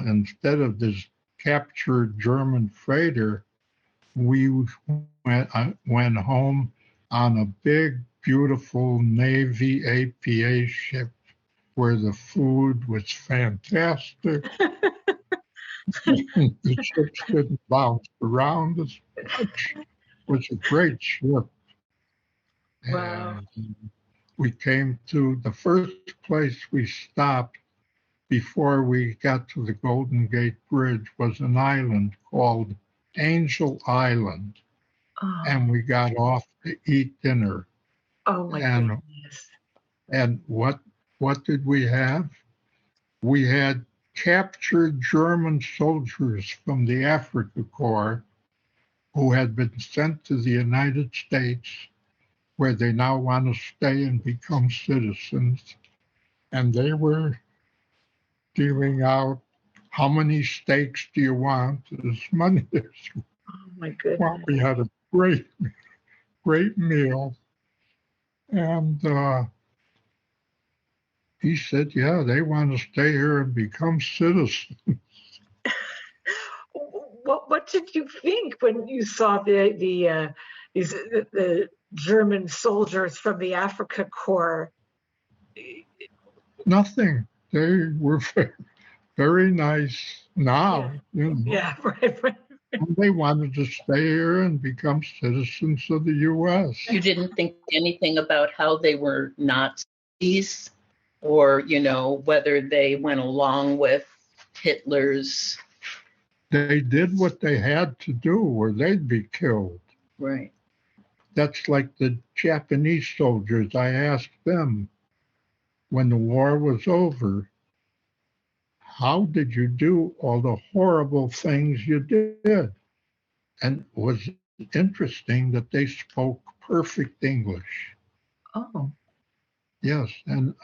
instead of this captured German freighter, we went home on a big, beautiful Navy APA ship where the food was fantastic. The ships didn't bounce around as much. It was a great ship. Wow. And we came to the first place we stopped before we got to the Golden Gate Bridge was an island called Angel Island. Oh, And we got off to eat dinner. oh my And goodness. what did we have? We had captured German soldiers from the Africa Corps who had been sent to the United States, where they now want to stay and become citizens. And they were dealing out, how many steaks do you want? As many as you Oh my want. goodness. We had a great, great meal. And he said, yeah, they want to stay here and become citizens. What did you think when you saw the German soldiers from the Africa Corps? Nothing. They were very nice Yeah, now, you know. yeah, right, right. And they wanted to stay here and become citizens of the U.S. You didn't think anything about how they were Nazis or, whether they went along with Hitler's. They did what they had to do or they'd be killed. Right. That's like the Japanese soldiers. I asked them when the war was over, how did you do all the horrible things you did? And it was interesting that they spoke perfect English. Oh, Yes, and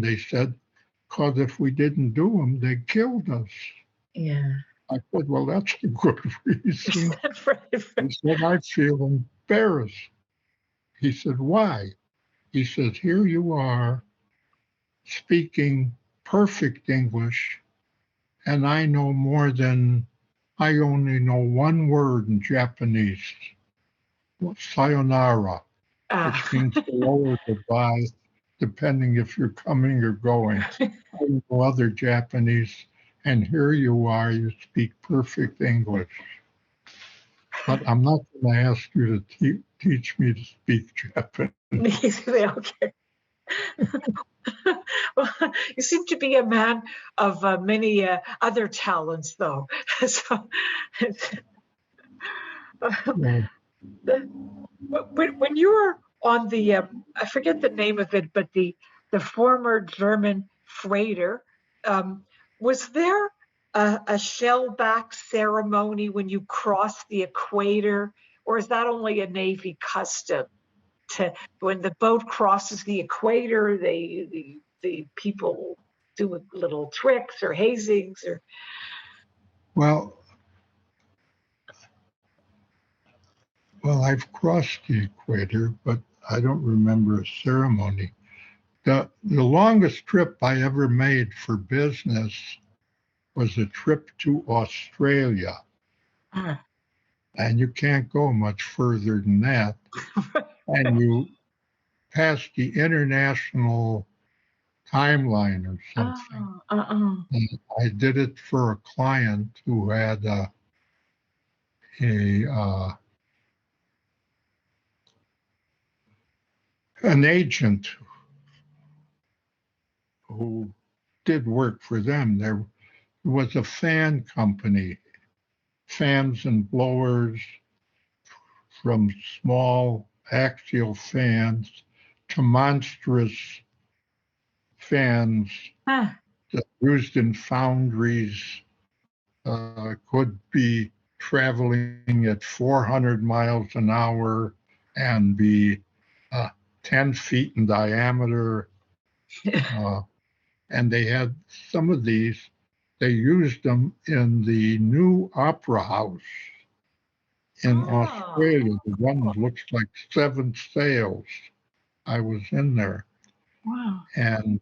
they said, because if we didn't do them, they killed us. yeah. I said, well, that's a good reason. Right, He right. said, I feel embarrassed. He said, why? He says, here you are speaking perfect English, and I only know one word in Japanese, sayonara, which means hello or goodbye, depending if you're coming or going. I know other Japanese, and here you are, you speak perfect English. But I'm not going to ask you to teach me to speak Japanese. Okay. Well, you seem to be a man of many other talents, though. So, when you were on the, I forget the name of it, but the former German freighter, was there a shellback ceremony when you crossed the equator, or is that only a Navy custom? When the boat crosses the equator, the people do little tricks or hazings or. Well, I've crossed the equator, but I don't remember a ceremony. The longest trip I ever made for business was a trip to Australia. And you can't go much further than that. And you pass the international timeline or something. And I did it for a client who had an agent who did work for them. There was a fan company, fans and blowers, from small axial fans to monstrous fans that used in foundries, could be traveling at 400 miles an hour and be 10 feet in diameter. And they had some of these, they used them in the new opera house in Australia. The one that looks like Seven Sails. I was in there. Wow. And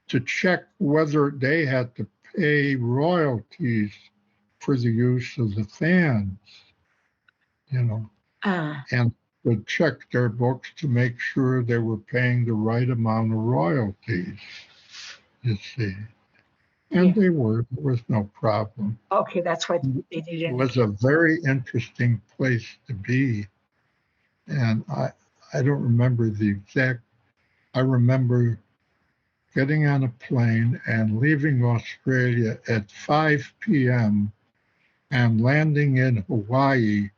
to check whether they had to pay royalties for the use of the fans, and would check their books to make sure they were paying the right amount of royalties, you see. And they were. There was no problem. Okay, that's why they needed. It was a very interesting place to be. And I don't remember the exact, I remember getting on a plane and leaving Australia at 5 p.m. and landing in Hawaii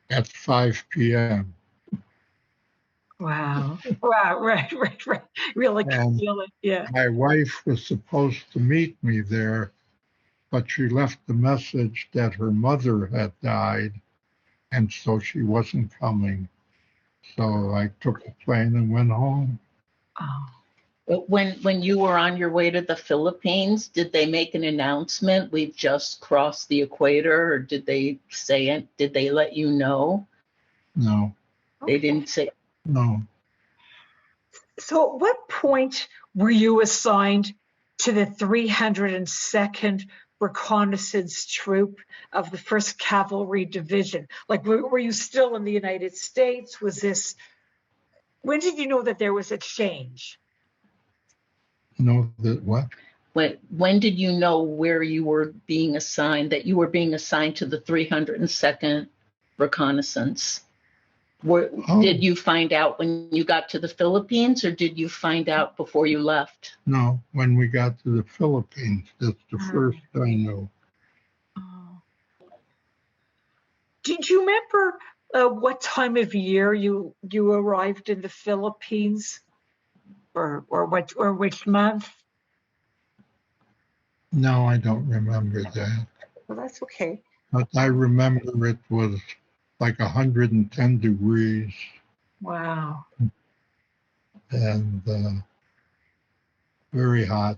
at 5 p.m. Wow. Wow. Right. Really And feel it. Yeah. my wife was supposed to meet me there, but she left the message that her mother had died, and so she wasn't coming. So I took a plane and went home. Oh. But when you were on your way to the Philippines, did they make an announcement? We've just crossed the equator, or did they say it? Did they let you know? No. They didn't say. No. So, at what point were you assigned to the 302nd Reconnaissance Troop of the 1st Cavalry Division? Like, were you still in the United States? Was this? When did you know that there was a change? Know that what? When did you know where you were being assigned, that you were being assigned to the 302nd Reconnaissance? Did you find out when you got to the Philippines, or did you find out before you left? No, when we got to the Philippines. That's the first I knew. Did you remember what time of year you arrived in the Philippines, or which month? No, I don't remember that. Well, that's okay. But I remember it was like 110 degrees. Wow. And very hot.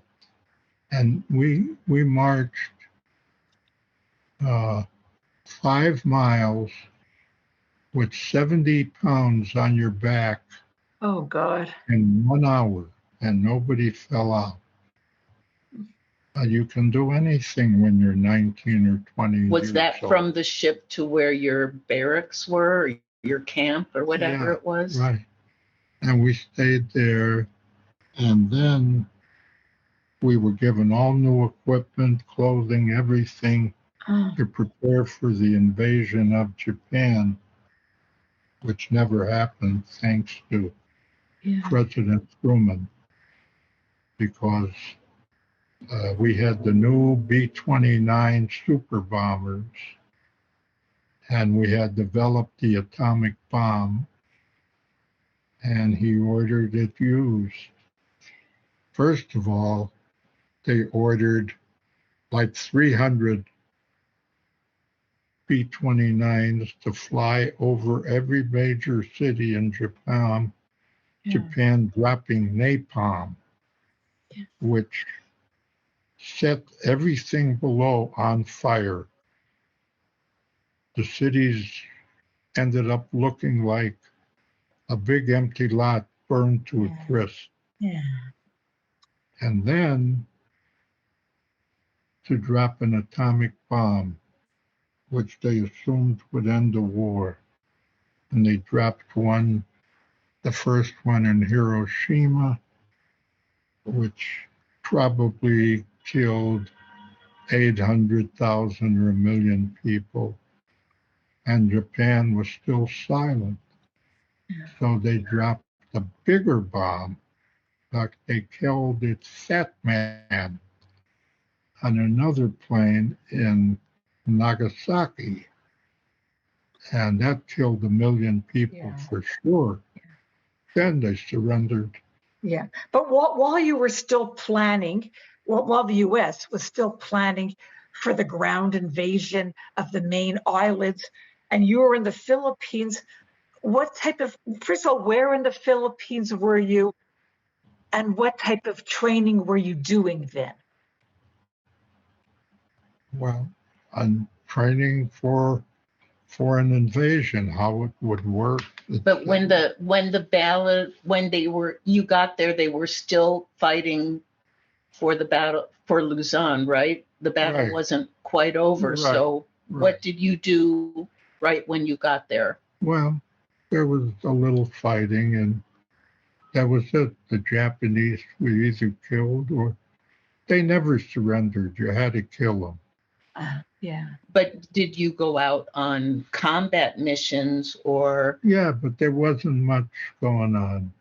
And we marched 5 miles with 70 pounds on your back Oh, God. in 1 hour, and nobody fell out. You can do anything when you're 19 or 20 Was years that old. from the ship to where your barracks were, or your camp, or whatever Yeah, it was? right. And we stayed there, and then we were given all new equipment, clothing, everything Oh, to prepare for the invasion of Japan, which never happened thanks to yeah. President Truman, because we had the new B-29 super bombers, and we had developed the atomic bomb, and he ordered it used. First of all, they ordered like 300 B-29s to fly over every major city in Japan, dropping napalm, which set everything below on fire. The cities ended up looking like a big empty lot burned to a crisp. Yeah. And then to drop an atomic bomb, which they assumed would end the war. And they dropped one, the first one in Hiroshima, which probably killed 800,000 or 1 million people. And Japan was still silent. So they dropped a bigger bomb. Like they killed its fat man on another plane in Nagasaki. And that killed 1 million people for sure. Then they surrendered. Yeah. But while you were still planning, while the US was still planning for the ground invasion of the main islands, and you were in the Philippines, what type of, first of all, where in the Philippines were you, and what type of training were you doing then? Well, I'm training for an invasion, how it would work. But when you got there, they were still fighting for the battle for Luzon, right? The battle Right. wasn't quite over. Right. So what did you do right when you got there? Well, there was a little fighting, and that was it. The Japanese were either killed or they never surrendered. You had to kill them. Yeah. But did you go out on combat missions or? Yeah, but there wasn't much going on.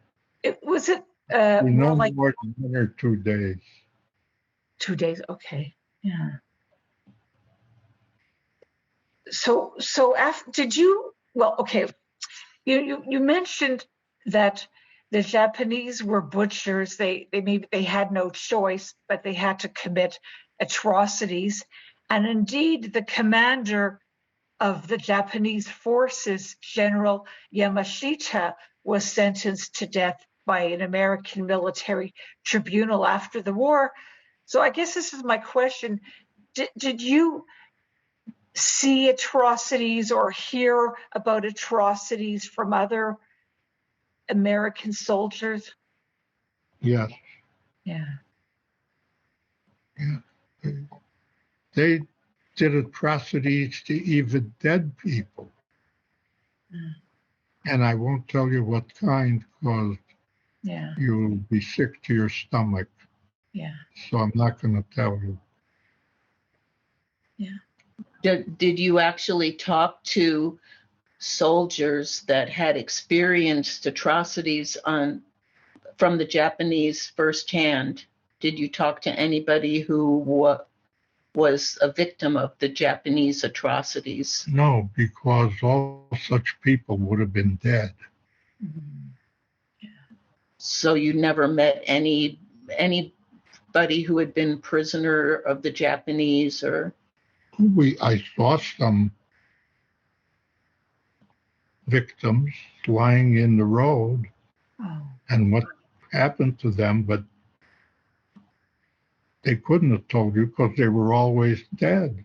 Was it No more like more than 1 or 2 days. 2 days? Okay. Yeah. So after, did you, well, okay, you mentioned that the Japanese were butchers. They maybe they had no choice, but they had to commit atrocities. And indeed, the commander of the Japanese forces, General Yamashita, was sentenced to death by an American military tribunal after the war. So I guess this is my question. Did you see atrocities or hear about atrocities from other American soldiers? Yes. Yeah. Yeah. They did atrocities to even dead people. And I won't tell you what kind, because you'll be sick to your stomach. Yeah. So I'm not going to tell you. Yeah. Did you actually talk to soldiers that had experienced atrocities from the Japanese firsthand? Did you talk to anybody who was a victim of the Japanese atrocities? No, because all such people would have been dead. So you never met anybody who had been prisoner of the Japanese, or? I saw some victims lying in the road and what happened to them, but they couldn't have told you because they were always dead.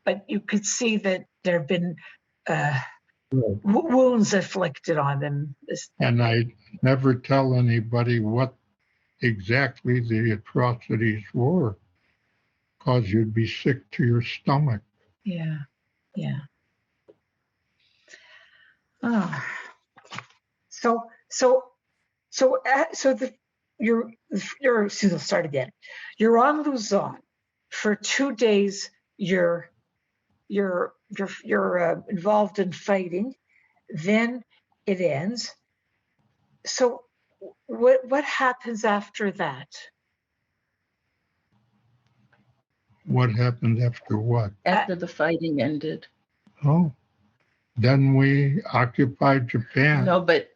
but you could see that there have been Right. wounds inflicted on them. And I never tell anybody what exactly the atrocities were, because you'd be sick to your stomach. Yeah, yeah. Oh. You're. Susan, start again. You're on Luzon for 2 days. You're involved in fighting. Then it ends. So what happens after that? What happened after what? After the fighting ended. Oh, then we occupied Japan. No, but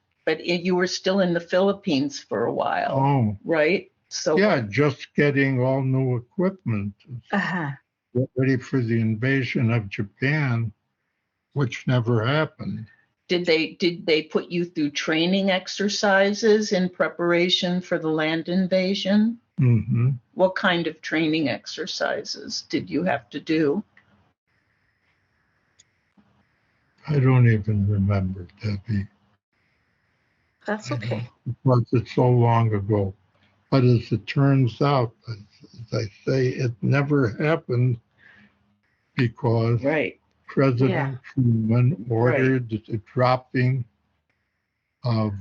you were still in the Philippines for a while, Oh, right? So yeah, just getting all new equipment. Uh-huh. Get ready for the invasion of Japan, which never happened. did they put you through training exercises in preparation for the land invasion? Mm-hmm. What kind of training exercises did you have to do? I don't even remember, Debbie. That's okay. Because it's so long ago. But as it turns out, as I say, it never happened because Right. President Truman ordered the dropping of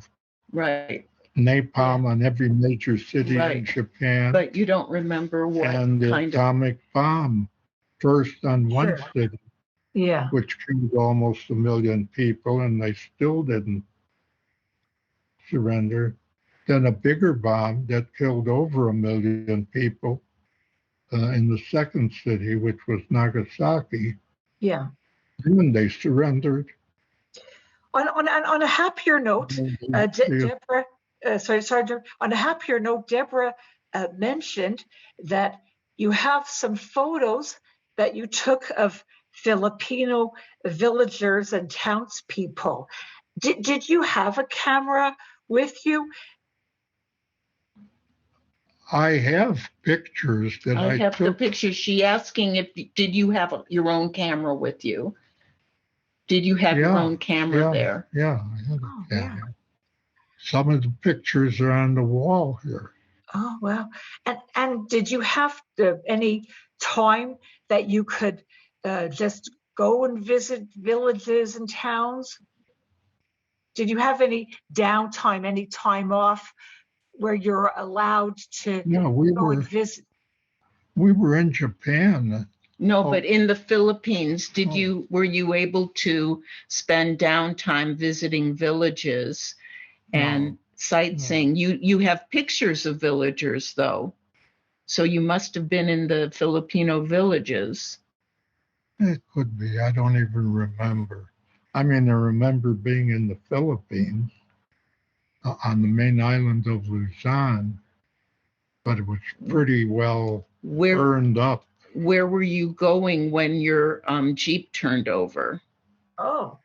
Right. napalm on every major city in Right. Japan, But you don't remember what and the kind of. atomic bomb first on one Sure. city, Yeah. which killed almost 1 million people, and they still didn't surrender. Then a bigger bomb that killed over 1 million people in the second city, which was Nagasaki. Yeah. Then they surrendered. On a happier note, Deborah, on a happier note, Deborah mentioned that you have some photos that you took of Filipino villagers and townspeople. Did you have a camera with you? I have pictures that I have the took. pictures. She asking did you have your own camera with you? Did you have your own camera there? Yeah, I had a camera. Yeah. Some of the pictures are on the wall here. Oh, wow. And did you have any time that you could just go and visit villages and towns? Did you have any downtime, any time off where you're allowed to go and visit? We were in Japan. No, but in the Philippines, were you able to spend downtime visiting villages and sightseeing? You have pictures of villagers though. So you must have been in the Filipino villages. It could be. I don't even remember. I mean, I remember being in the Philippines on the main island of Luzon, but it was pretty well burned up. Where were you going when your Jeep turned over? Oh,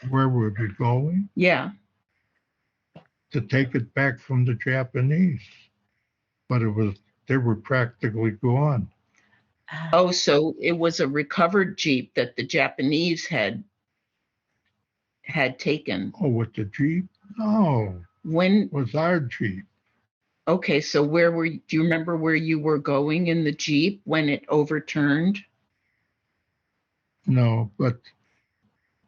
where were we going? Yeah. To take it back from the Japanese, but they were practically gone. Oh, so it was a recovered Jeep that the Japanese had taken. Oh, with the Jeep? No. When was our Jeep? Okay, so do you remember where you were going in the Jeep when it overturned? No, but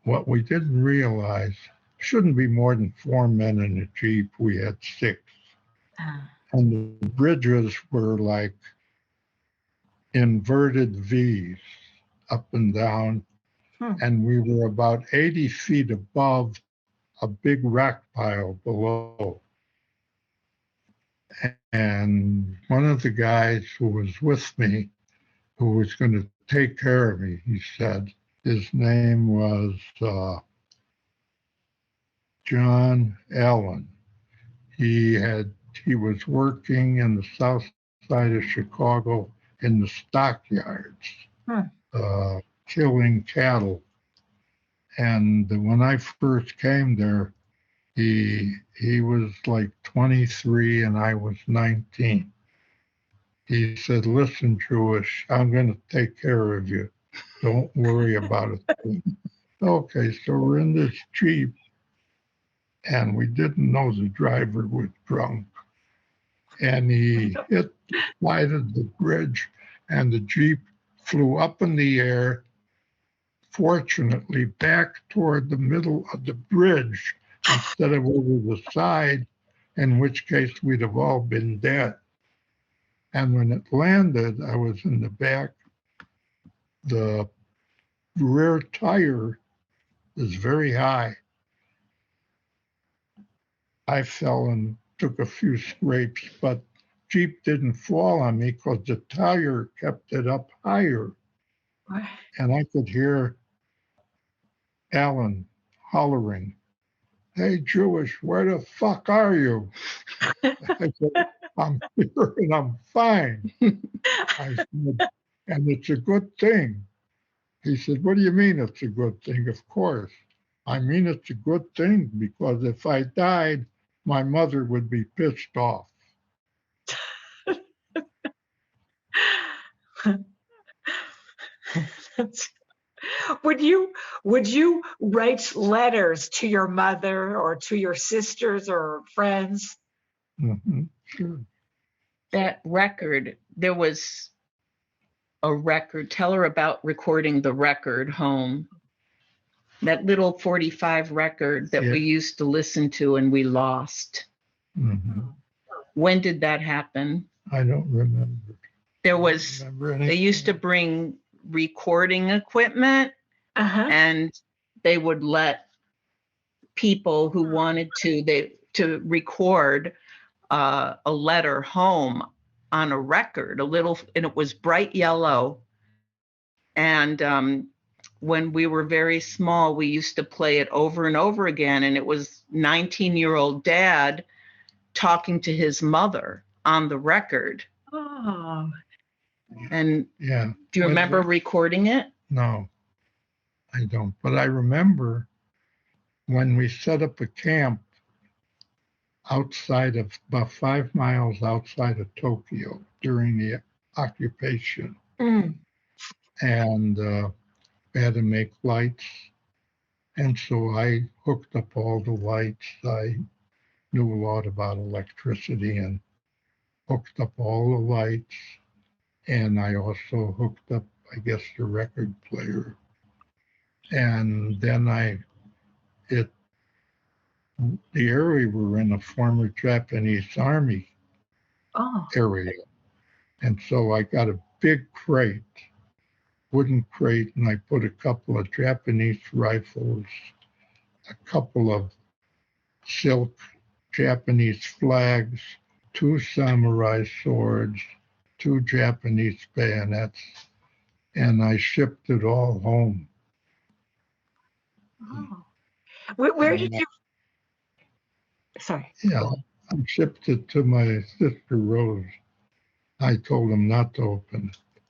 what we didn't realize, shouldn't be more than 4 men in a Jeep. We had 6. And the bridges were like inverted V's up and down. And we were about 80 feet above a big rock pile below. And one of the guys who was with me, who was going to take care of me, he said, his name was John Allen. He was working in the south side of Chicago in the stockyards, killing cattle. And when I first came there, he was like 23 and I was 19. He said, "Listen, Jewish, I'm going to take care of you." Don't worry about it. Okay, so we're in this Jeep, and we didn't know the driver was drunk. And he hit the side of the bridge, and the Jeep flew up in the air, fortunately back toward the middle of the bridge instead of over the side, in which case we'd have all been dead. And when it landed, I was in the back. The rear tire is very high. I fell and took a few scrapes, but Jeep didn't fall on me because the tire kept it up higher. And I could hear Alan hollering, "Hey, Jewish, where the fuck are you?" I said, "I'm here and I'm fine." I said, "And it's a good thing." He said, "What do you mean it's a good thing?" "Of course. I mean it's a good thing because if I died, my mother would be pissed off." Would you write letters to your mother or to your sisters or friends? Sure. That record, there was a record. Tell her about recording the record home. That little 45 record that we used to listen to and we lost. When did that happen? I don't remember. They used to bring recording equipment, and they would let people who wanted to record a letter home on a record, and it was bright yellow. And when we were very small, we used to play it over and over again, and it was 19-year-old dad talking to his mother on the record. Oh. And yeah. Do you remember recording it? No, I don't. But I remember when we set up a camp outside of, about 5 miles outside of Tokyo during the occupation. And we had to make lights. And so I hooked up all the lights. I knew a lot about electricity and hooked up all the lights. And I also hooked up, I guess, the record player. And then the area we were in, a former Japanese army area. And so I got a big crate, wooden crate, and I put a couple of Japanese rifles, a couple of silk Japanese flags, 2 samurai swords, 2 Japanese bayonets, and I shipped it all home. Where did you? Sorry. Yeah, I shipped it to my sister Rose. I told him not to open it.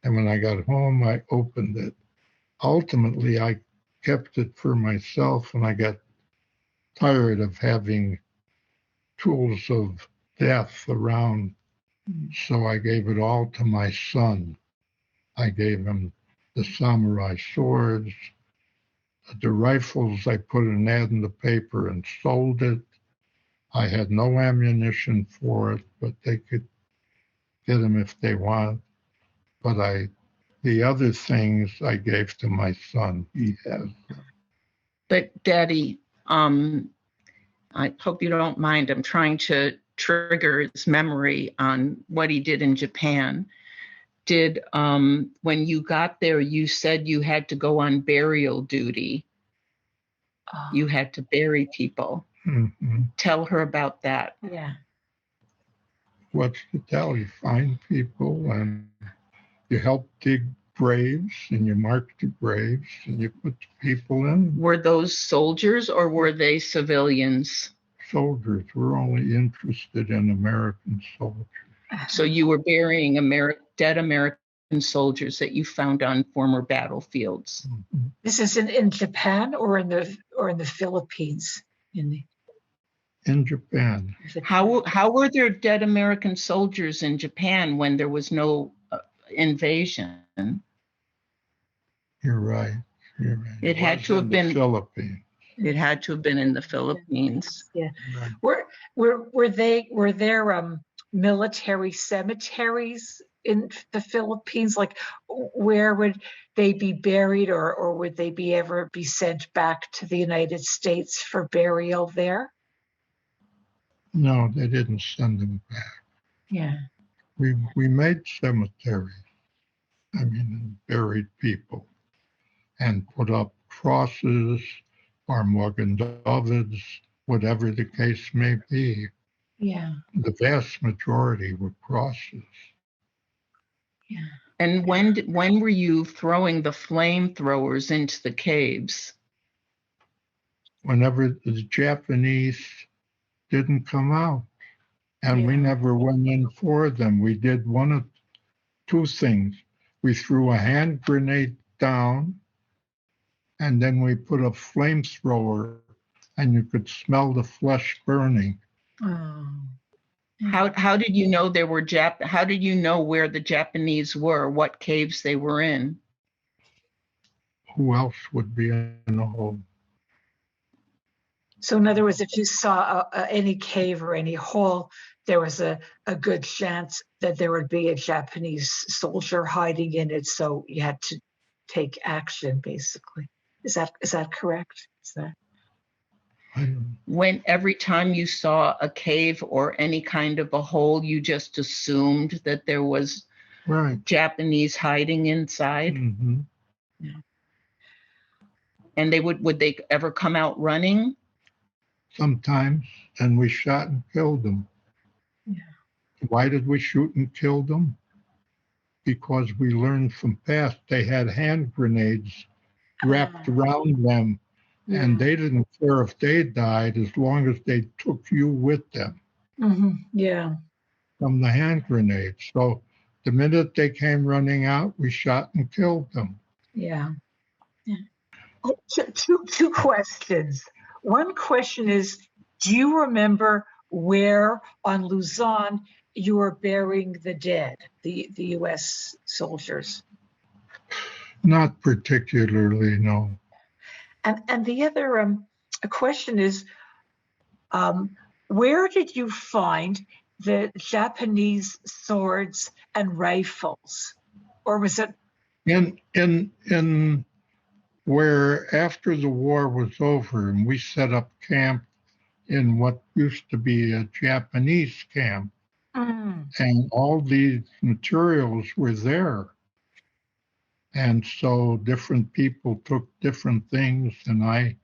And when I got home, I opened it. Ultimately, I kept it for myself, and I got tired of having tools of death around. So I gave it all to my son. I gave him the samurai swords. The rifles, I put an ad in the paper and sold it. I had no ammunition for it, but they could get them if they want. But the other things I gave to my son. He has them. But Daddy, I hope you don't mind. I'm trying to trigger his memory on what he did in Japan. Did when you got there, you said you had to go on burial duty. You had to bury people. Tell her about that. Yeah. What's to tell? You find people and you help dig graves and you mark the graves and you put the people in. Were those soldiers or were they civilians? Soldiers. We're only interested in American soldiers. So you were burying dead American soldiers that you found on former battlefields. This is in Japan or in the Philippines? In Japan. How were there dead American soldiers in Japan when there was no invasion? You're right. You're right. It had was to have in the been. Philippines. It had to have been in the Philippines. Yeah. Right. Were there military cemeteries in the Philippines? Like, where would they be buried, or would they be ever be sent back to the United States for burial there? No, they didn't send them back. Yeah. We made cemeteries. I mean, and buried people and put up crosses or Morgan Davids, whatever the case may be. Yeah. The vast majority were crosses. Yeah. And when were you throwing the flamethrowers into the caves? Whenever the Japanese didn't come out, and we Yeah. never went in for them. We did one of two things. We threw a hand grenade down, and then we put a flamethrower, and you could smell the flesh burning. Oh. How did you know there were how did you know where the Japanese were, what caves they were in? Who else would be in a hole? So in other words, if you saw any cave or any hole, there was a good chance that there would be a Japanese soldier hiding in it. So you had to take action, basically. Is that correct? Is that? When every time you saw a cave or any kind of a hole, you just assumed that there was Right. Japanese hiding inside? Mm-hmm. Yeah. And would they ever come out running? Sometimes, and we shot and killed them. Yeah. Why did we shoot and kill them? Because we learned from past they had hand grenades wrapped around them, and they didn't care if they died as long as they took you with them. Mm-hmm. Yeah. From the hand grenades. So the minute they came running out, we shot and killed them. Yeah. Yeah. Oh, two questions. One question is, do you remember where on Luzon you were burying the dead, the U.S. soldiers? Not particularly, no. And the other question is, where did you find the Japanese swords and rifles, or was it In where after the war was over and we set up camp in what used to be a Japanese camp, and all these materials were there. And so different people took different things, and I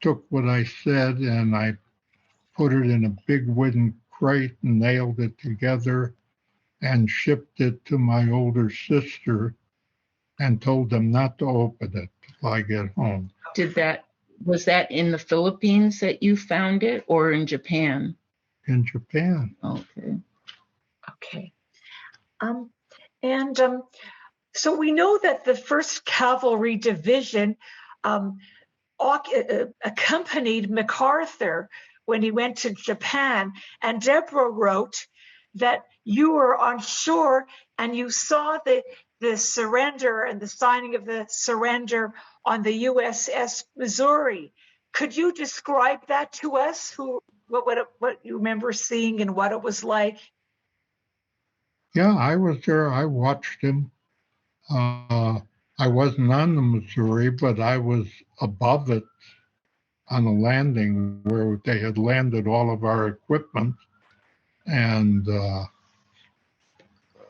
took what I said and I put it in a big wooden crate and nailed it together and shipped it to my older sister and told them not to open it till I get home. Was that in the Philippines that you found it, or in Japan? In Japan. Okay. Okay. So we know that the 1st Cavalry Division accompanied MacArthur when he went to Japan, and Deborah wrote that you were on shore and you saw the surrender and the signing of the surrender on the USS Missouri. Could you describe that to us? What you remember seeing and what it was like? Yeah, I was there. I watched him. I wasn't on the Missouri, but I was above it on a landing where they had landed all of our equipment. And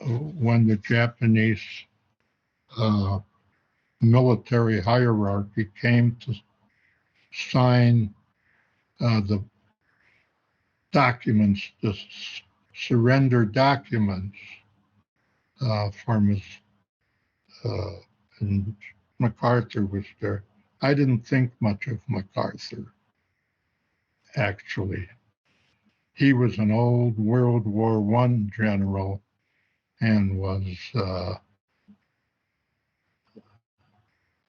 when the Japanese military hierarchy came to sign the documents, the surrender documents from and MacArthur was there. I didn't think much of MacArthur, actually. He was an old World War I general and was,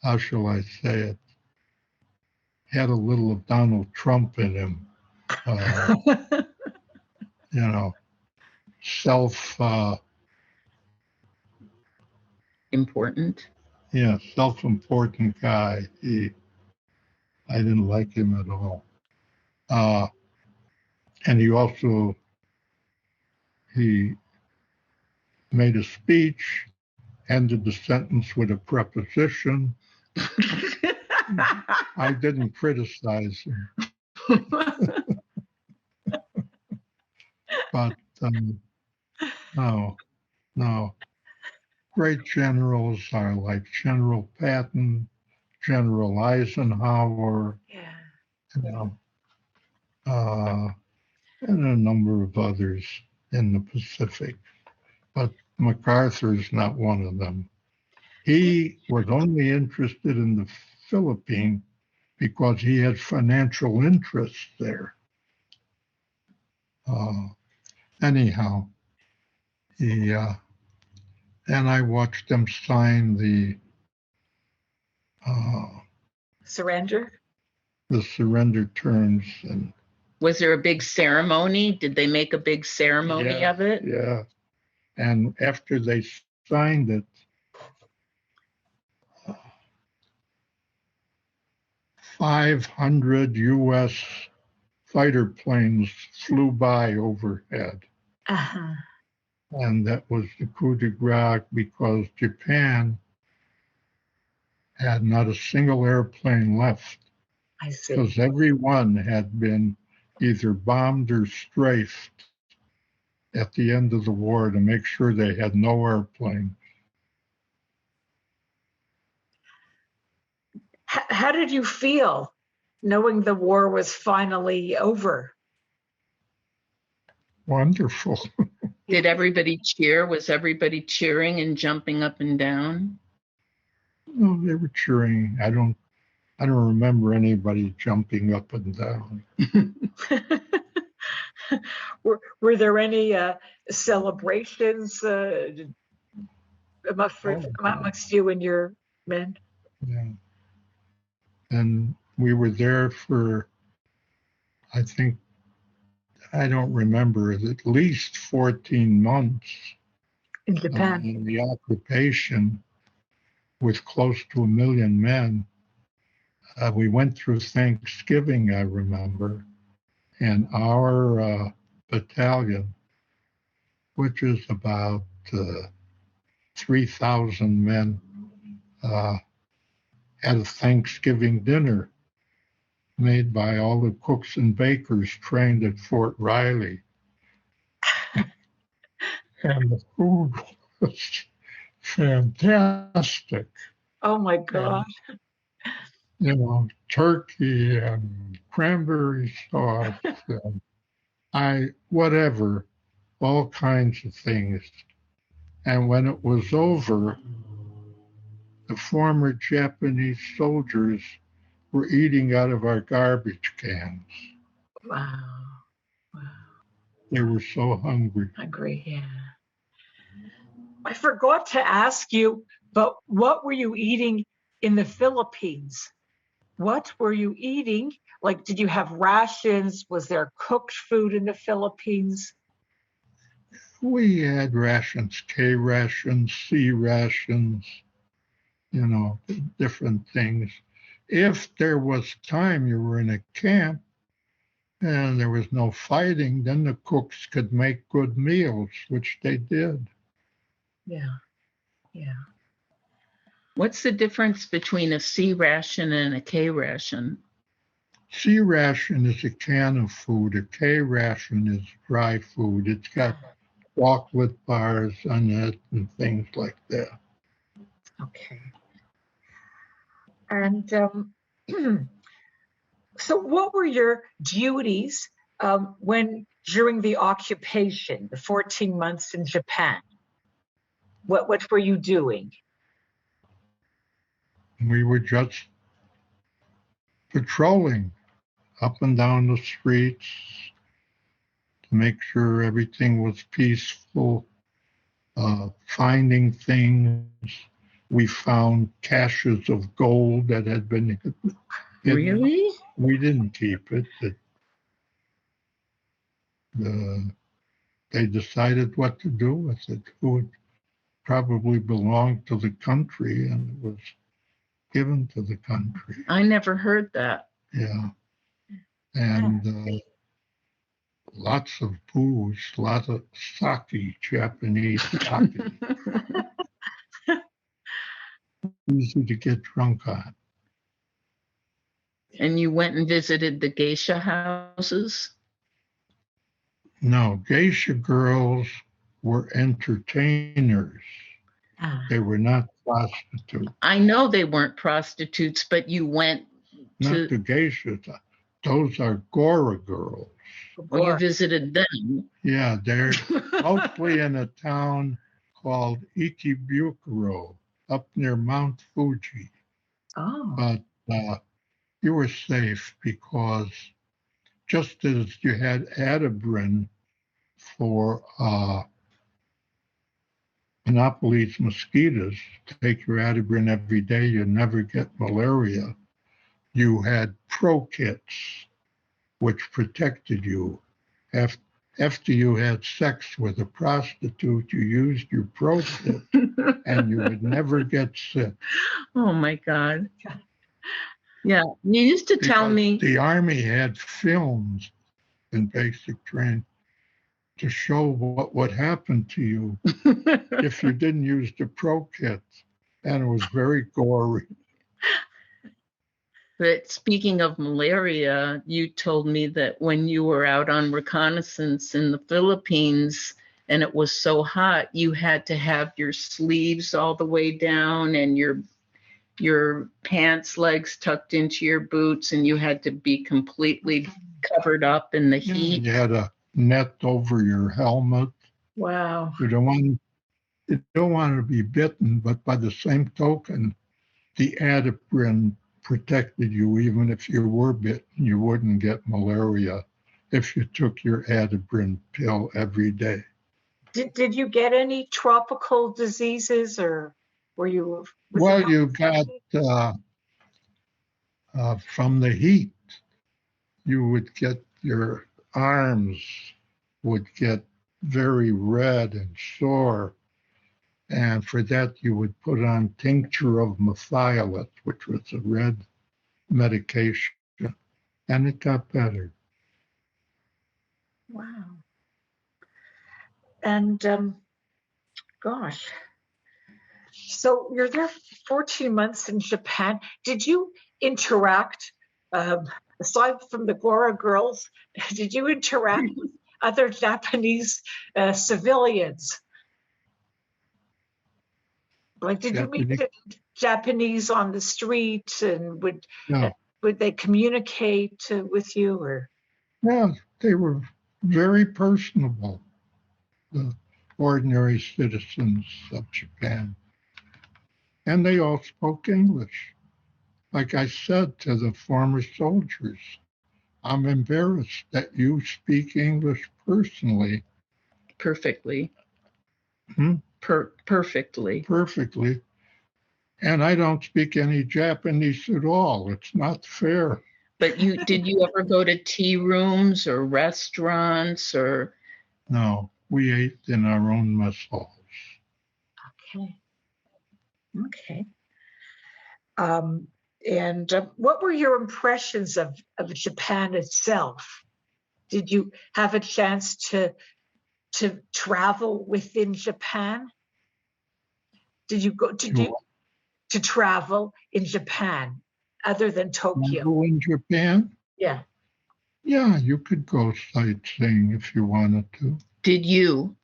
how shall I say it, had a little of Donald Trump in him. You know, self Important. Yeah, self-important guy. I didn't like him at all. Uh, and he made a speech, ended the sentence with a preposition. I didn't criticize him, but no, no. Great generals are like General Patton, General Eisenhower, Yeah. you know, uh, and a number of others in the Pacific. But MacArthur's not one of them. He was only interested in the Philippines because he had financial interests there. Uh, anyhow, he and I watched them sign uh, Surrender? the surrender terms, and Was there a big ceremony? Did they make a big ceremony of it? yeah. And after they signed it, 500 U.S. fighter planes flew by overhead. Uh-huh. And that was the coup de grace because Japan had not a single airplane left I see. because every one had been either bombed or strafed at the end of the war to make sure they had no airplane. How did you feel knowing the war was finally over? Wonderful. Did everybody cheer? Was everybody cheering and jumping up and down? No, they were cheering. I don't remember anybody jumping up and down. Were there any celebrations amongst you and your men? Yeah. And we were there for, I think, I don't remember, at least 14 months In Japan? in the occupation with close to 1 million men. We went through Thanksgiving, I remember, and our battalion, which is about 3,000 men, had a Thanksgiving dinner made by all the cooks and bakers trained at Fort Riley. And the food was fantastic. Oh my God. And, turkey and cranberry sauce and whatever, all kinds of things. And when it was over, the former Japanese soldiers were eating out of our garbage cans. Wow. Wow. They were so hungry. Hungry, yeah. I forgot to ask you, but what were you eating in the Philippines? What were you eating? Like, did you have rations? Was there cooked food in the Philippines? We had rations, K rations, C rations, different things. If there was time, you were in a camp and there was no fighting, then the cooks could make good meals, which they did. Yeah, yeah. What's the difference between a C ration and a K ration? C ration is a can of food. A K ration is dry food. It's got chocolate bars on it and things like that. Okay. And so what were your duties when during the occupation, the 14 months in Japan? What were you doing? We were just patrolling up and down the streets to make sure everything was peaceful, finding things. We found caches of gold that had been hidden. Really? We didn't keep it. They decided what to do with it, who would probably belonged to the country and it was given to the country. I never heard that. Yeah. And lots of booze, lots of sake, Japanese sake, easy to get drunk on. And you went and visited the geisha houses? No, geisha girls were entertainers. They were not prostitutes. I know they weren't prostitutes, but you went Not to, the geishas. Those are Gora girls. or you visited them. Yeah, they're mostly in a town called Ikebukuro, up near Mount Fuji. Oh. But you were safe because just as you had Adabrin for Anopheles mosquitoes, take your Adabrin every day, you never get malaria. You had Pro-Kits, which protected you. After you had sex with a prostitute, you used your Pro-Kit and you would never get sick. Oh my God. Yeah, you used to tell Because me. the Army had films in basic training to show what would happen to you if you didn't use the Pro-Kit. And it was very gory. But speaking of malaria, you told me that when you were out on reconnaissance in the Philippines and it was so hot, you had to have your sleeves all the way down and your pants legs tucked into your boots, and you had to be completely covered up in the heat. You had a net over your helmet. Wow. You don't want to be bitten, but by the same token, the Adabrin protected you. Even if you were bitten, you wouldn't get malaria if you took your Adabrin pill every day. Did you get any tropical diseases, or were you? Well, you got from the heat, you would get your arms would get very red and sore. And for that, you would put on tincture of methylate, which was a red medication, and it got better. Wow. And gosh, so you're there 14 months in Japan. Did you interact, aside from the Gora girls, did you interact with other Japanese civilians? Like, did you meet Japanese on the street, and would they communicate with you, or? Yeah, they were very personable, the ordinary citizens of Japan. And they all spoke English. Like I said to the former soldiers, I'm embarrassed that you speak English personally. Perfectly. Hmm? Perfectly. Perfectly. And I don't speak any Japanese at all. It's not fair. But did you ever go to tea rooms or restaurants or? No, we ate in our own mess halls. Okay. Okay. And what were your impressions of Japan itself? Did you have a chance to travel within Japan? Did you go to travel in Japan other than Tokyo? Go in Japan? Yeah. Yeah, you could go sightseeing if you wanted to. Did you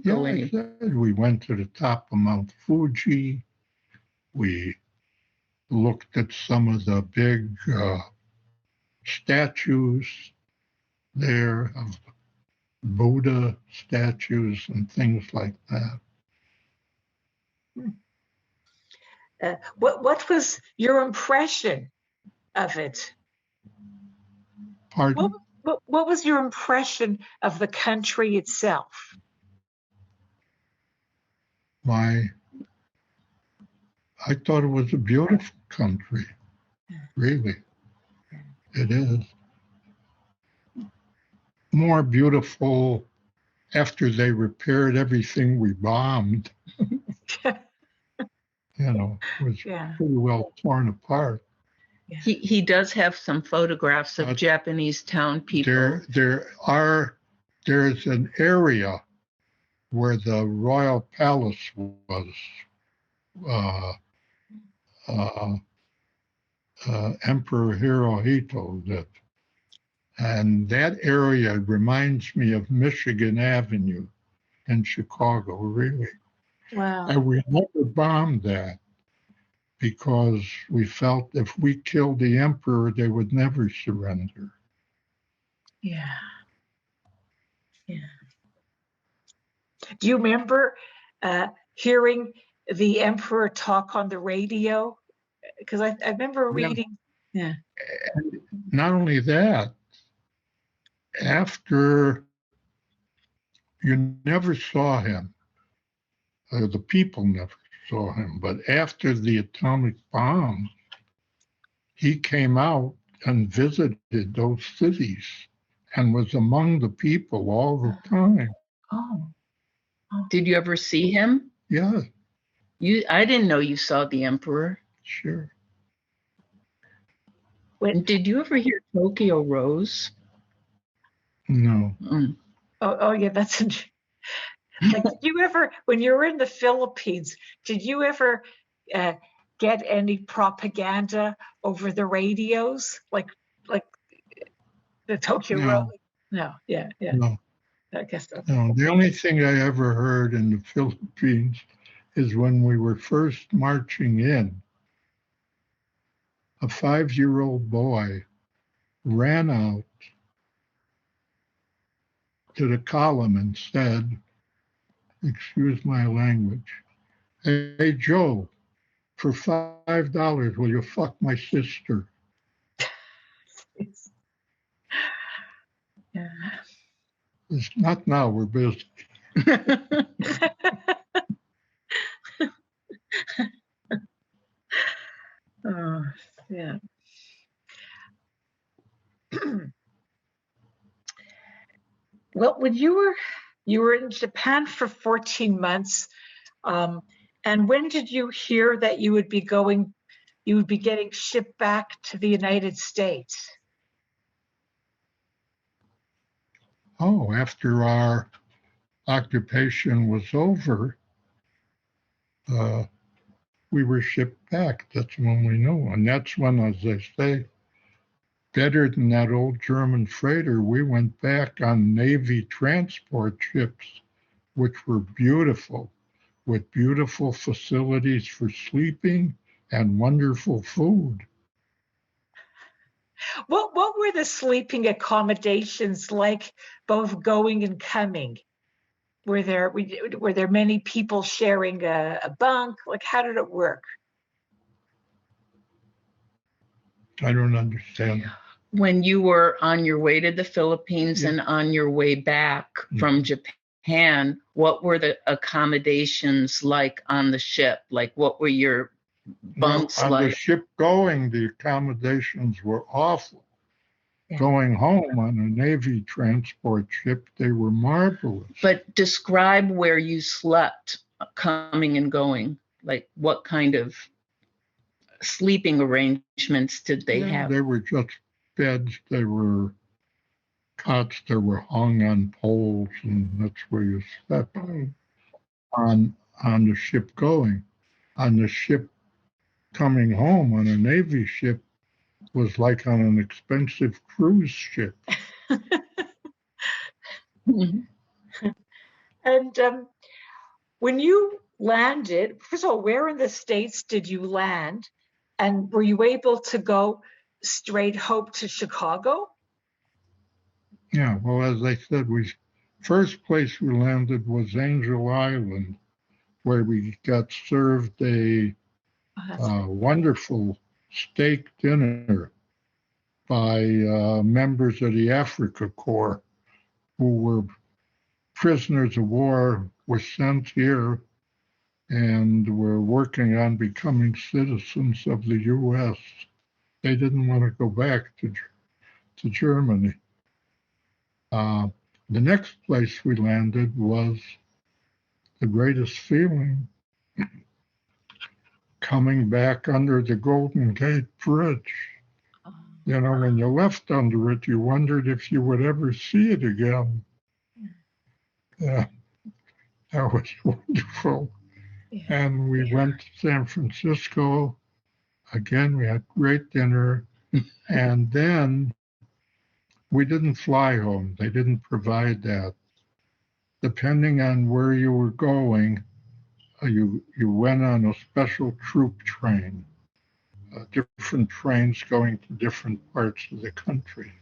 go Yeah, any? I said we went to the top of Mount Fuji. We looked at some of the big statues there of Buddha statues and things like that. What was your impression of it? Pardon? What was your impression of the country itself? I thought it was a beautiful country. Really. It is. More beautiful after they repaired everything we bombed, it was Yeah. pretty well torn apart. Yeah. He does have some photographs of Japanese town people. There's an area where the royal palace was. Emperor Hirohito lived. And that area reminds me of Michigan Avenue in Chicago, really. Wow. And we never bombed that because we felt if we killed the emperor, they would never surrender. Yeah. Yeah. Do you remember hearing the emperor talk on the radio? Because I remember reading. Yeah. And not only that, after you never saw him, the people never saw him, but after the atomic bomb, he came out and visited those cities and was among the people all the time. Oh. Did you ever see him? Yeah, I didn't know you saw the emperor. sure. Did you ever hear Tokyo Rose? No. Oh yeah, that's like, did you ever, when you were in the Philippines, did you ever get any propaganda over the radios, like the Tokyo Road? No, yeah. No. I guess that's No. The only thing I ever heard in the Philippines is when we were first marching in, a 5-year-old boy ran out to the column and said, excuse my language, "Hey, Joe, for $5, will you fuck my sister?" yeah. It's not now, we're busy. Oh, yeah. Well, when you were in Japan for 14 months, and when did you hear that you would be getting shipped back to the United States? Oh, after our occupation was over, we were shipped back. That's when we knew. And that's when, as I say, better than that old German freighter, we went back on Navy transport ships, which were beautiful, with beautiful facilities for sleeping and wonderful food. What were the sleeping accommodations like, both going and coming? Were there many people sharing a bunk? Like, how did it work? I don't understand. When you were on your way to the Philippines and on your way back from Japan, what were the accommodations like on the ship? Like, what were your bunks on like? the ship going, the accommodations were awful. Yeah. Going home on a Navy transport ship, they were marvelous. But describe where you slept coming and going. Like, what kind of sleeping arrangements did they have? They were just beds. They were cots that were hung on poles, and that's where you slept on the ship going. On the ship coming home on a Navy ship was like on an expensive cruise ship. And when you landed, first of all, where in the States did you land? And were you able to go straight home to Chicago? Yeah, well, as I said, first place we landed was Angel Island, where we got served a wonderful steak dinner by members of the Africa Corps who were prisoners of war, were sent here and were working on becoming citizens of the U.S. They didn't want to go back to Germany. The next place we landed was the greatest feeling, coming back under the Golden Gate Bridge. You know, when you left under it, you wondered if you would ever see it again. Yeah, that was wonderful. Yeah. And we went to San Francisco. Again, we had great dinner. And then we didn't fly home. They didn't provide that. Depending on where you were going, you went on a special troop train, different trains going to different parts of the country.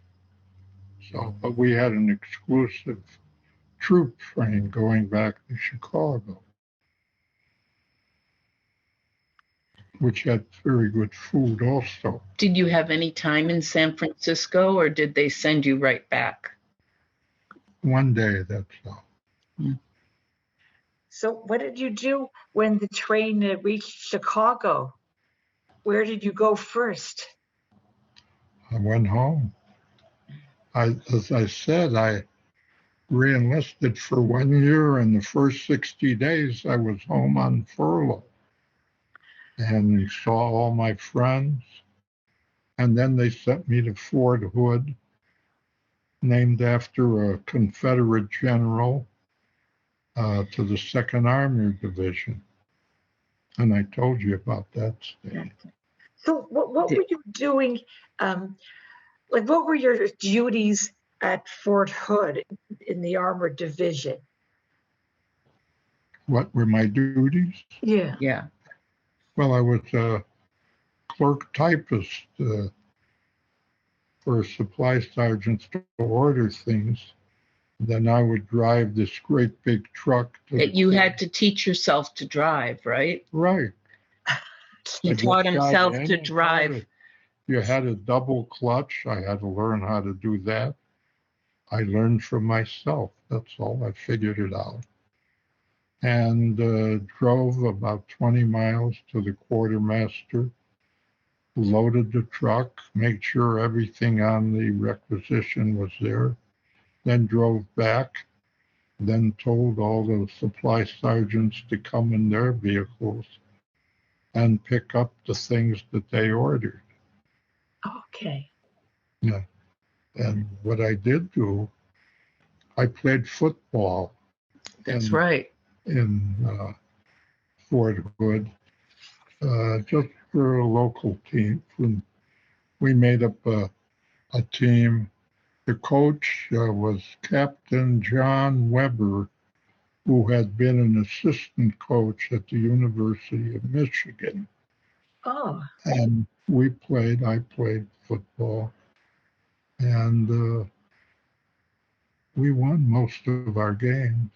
So, but we had an exclusive troop train going back to Chicago, which had very good food also. Did you have any time in San Francisco, or did they send you right back? One day, that's all. So what did you do when the train reached Chicago? Where did you go first? I went home. As I said, I re-enlisted for 1 year, and the first 60 days I was home on furlough and saw all my friends. And then they sent me to Fort Hood, named after a Confederate general, to the 2nd Army Division. And I told you about that stay. So what were you doing? Like, what were your duties at Fort Hood in the Armored Division? What were my duties? Yeah. Yeah. Well, I was a clerk typist for supply sergeants to order things. Then I would drive this great big truck. You had to teach yourself to drive, right? Right. He taught himself to drive. You had a double clutch. I had to learn how to do that. I learned from myself. That's all. I figured it out. And drove about 20 miles to the quartermaster, loaded the truck, made sure everything on the requisition was there, then drove back, then told all the supply sergeants to come in their vehicles and pick up the things that they ordered. Okay. Yeah. And what I did do, I played football. That's right. In Fort Hood, just for a local team. We made up a team. The coach was Captain John Weber, who had been an assistant coach at the University of Michigan. Oh. And I played football, and we won most of our games.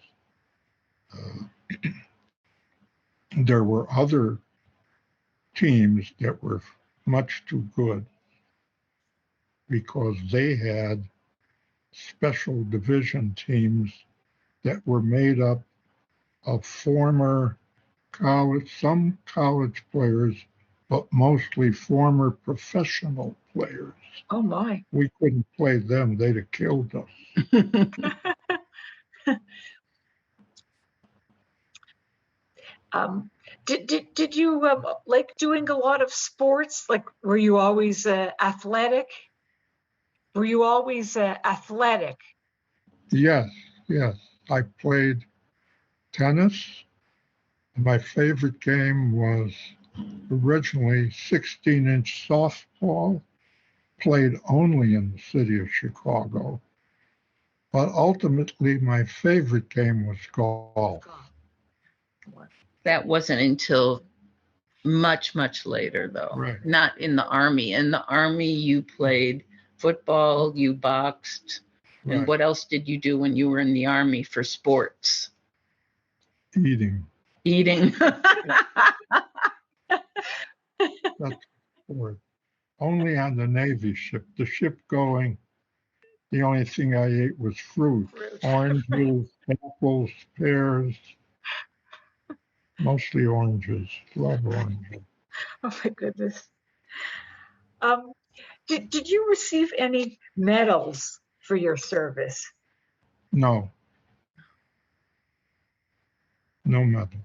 There were other teams that were much too good because they had special division teams that were made up of former some college players, but mostly former professional players. Oh my. We couldn't play them. They'd have killed us. Did you like doing a lot of sports? Like, were you always athletic? Were you always athletic? Yes. I played tennis. My favorite game was originally 16-inch softball, played only in the city of Chicago. But ultimately, my favorite game was golf. That wasn't until much, much later, though. Right. Not in the Army. In the Army, you played football, you boxed. Right. And what else did you do when you were in the Army for sports? Eating. That's sport. Only on the Navy ship. The ship going, the only thing I ate was fruit. Oranges, apples, pears. Mostly oranges. Love oranges. Oh my goodness. Did you receive any medals for your service? No, no medal.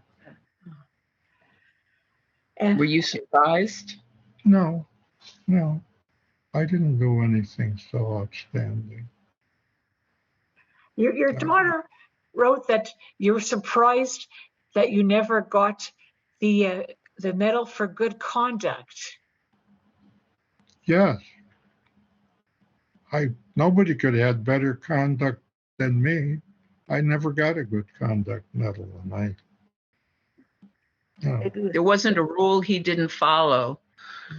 And Were you surprised? No, no, I didn't do anything so outstanding. your daughter wrote that you were surprised that you never got the medal for good conduct. Yes, nobody could have had better conduct than me. I never got a good conduct medal, and There wasn't a rule he didn't follow.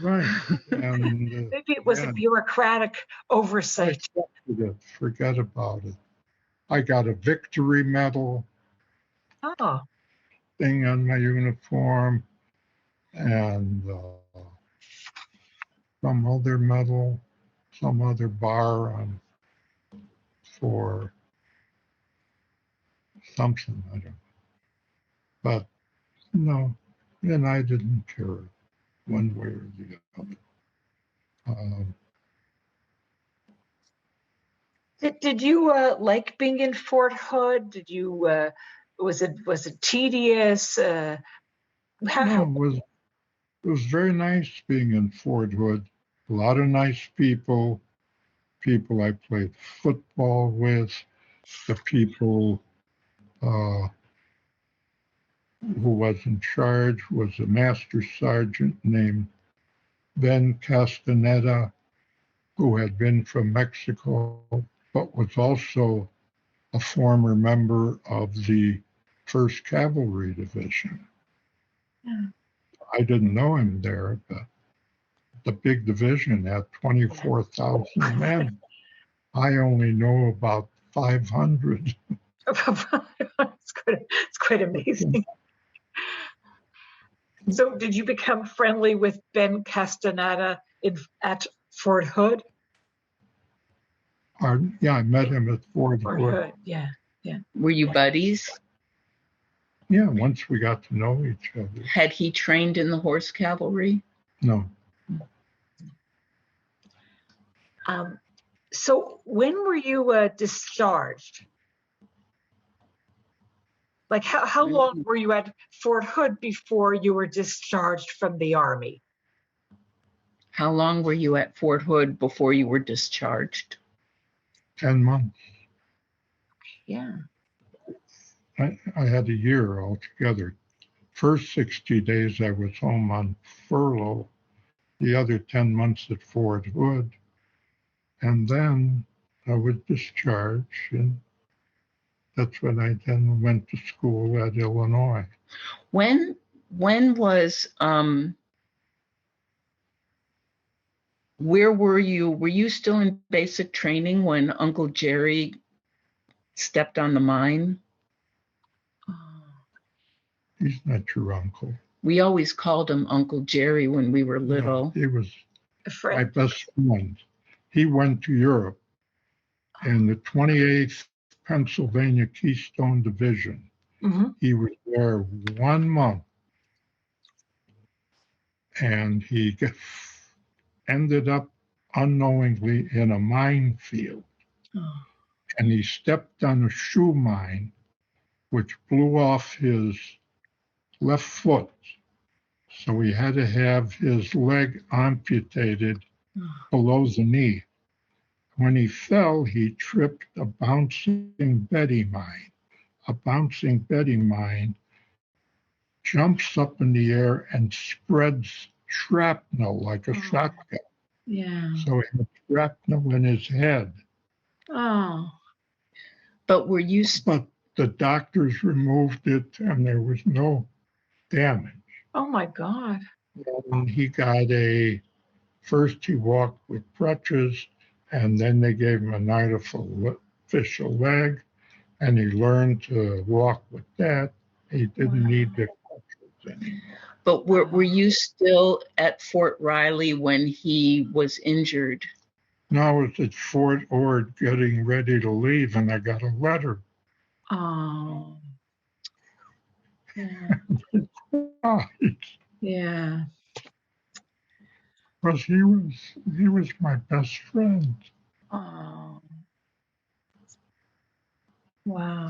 right. And Maybe it was a bureaucratic oversight. forget about it. I got a victory medal Oh, thing on my uniform, and some other medal, some other bar on for something, I don't know. But no, and I didn't care one way or the other. did you like being in Fort Hood? Did you was it tedious? No, it was very nice being in Fort Hood. A lot of nice people I played football with, the people who was in charge was a master sergeant named Ben Castaneda, who had been from Mexico, but was also a former member of the 1st Cavalry Division. Yeah. I didn't know him there, but the big division had 24,000 men. I only know about 500. It's quite amazing. So did you become friendly with Ben Castaneda at Fort Hood? Yeah, I met him at Fort Hood. Yeah. Were you buddies? Yeah, once we got to know each other. Had he trained in the horse cavalry? No. So when were you discharged? Like how long were you at Fort Hood before you were discharged from the Army? How long were you at Fort Hood before you were discharged? 10 months. Yeah. I had a year altogether. First 60 days I was home on furlough, the other 10 months at Fort Hood. And then I was discharged, and that's when I then went to school at Illinois. When was where were you? Were you still in basic training when Uncle Jerry stepped on the mine? He's not your uncle. We always called him Uncle Jerry when we were little. No, he was A friend. my best friend. He went to Europe in the 28th Pennsylvania Keystone Division. Mm-hmm. He was there 1 month, and he ended up unknowingly in a minefield. Oh. And he stepped on a shoe mine, which blew off his left foot. So he had to have his leg amputated below the knee. When he fell, he tripped a bouncing Betty mine. A bouncing Betty mine jumps up in the air and spreads shrapnel like a shotgun. Yeah. So he had shrapnel in his head. Oh. But were you? But the doctors removed it, and there was no damage. Oh my God. And he got first he walked with crutches, and then they gave him an artificial leg, and he learned to walk with that. He didn't need the crutches anymore. But were you still at Fort Riley when he was injured? No, I was at Fort Ord getting ready to leave, and I got a letter. Oh. Yeah. Yeah. Because he was my best friend. Oh. Wow.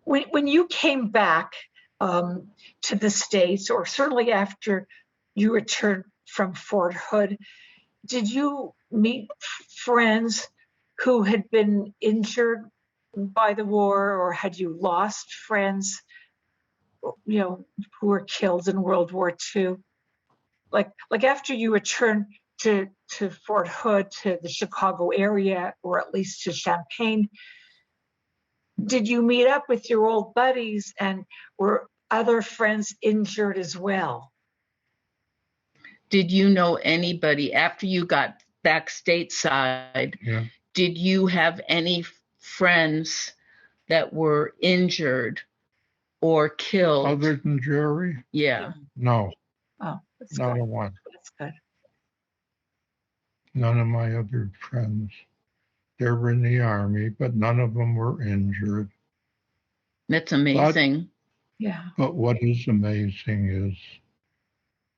When you came back to the States, or certainly after you returned from Fort Hood, did you meet friends who had been injured by the war, or had you lost friends, who were killed in World War II? Like after you returned to Fort Hood, to the Chicago area, or at least to Champaign, did you meet up with your old buddies, and were other friends injured as well? Did you know anybody after you got back stateside? Yeah. Did you have any friends that were injured or killed? Other than Jerry? Yeah. No, Oh, that's not good. a one. That's good. None of my other friends. They were in the Army, but none of them were injured. That's amazing. Yeah. But what is amazing is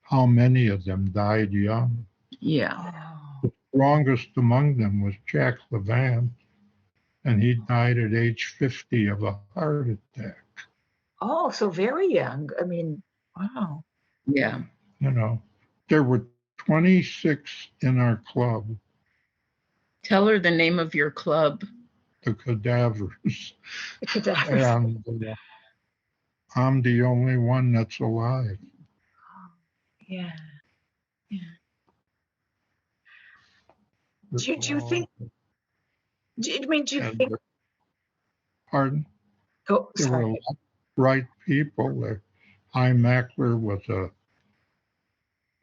how many of them died young. Yeah. Oh. The strongest among them was Jack Levan, and he died at age 50 of a heart attack. Oh, so very young. I mean, wow. Yeah. You know, there were 26 in our club, Tell her the name of your club. the Cadavers, The cadavers. and I'm the only one that's alive. Yeah. Yeah. Do you think? Do you think? Pardon? Go. There were a Sorry. lot of bright people. Hy Mackler was a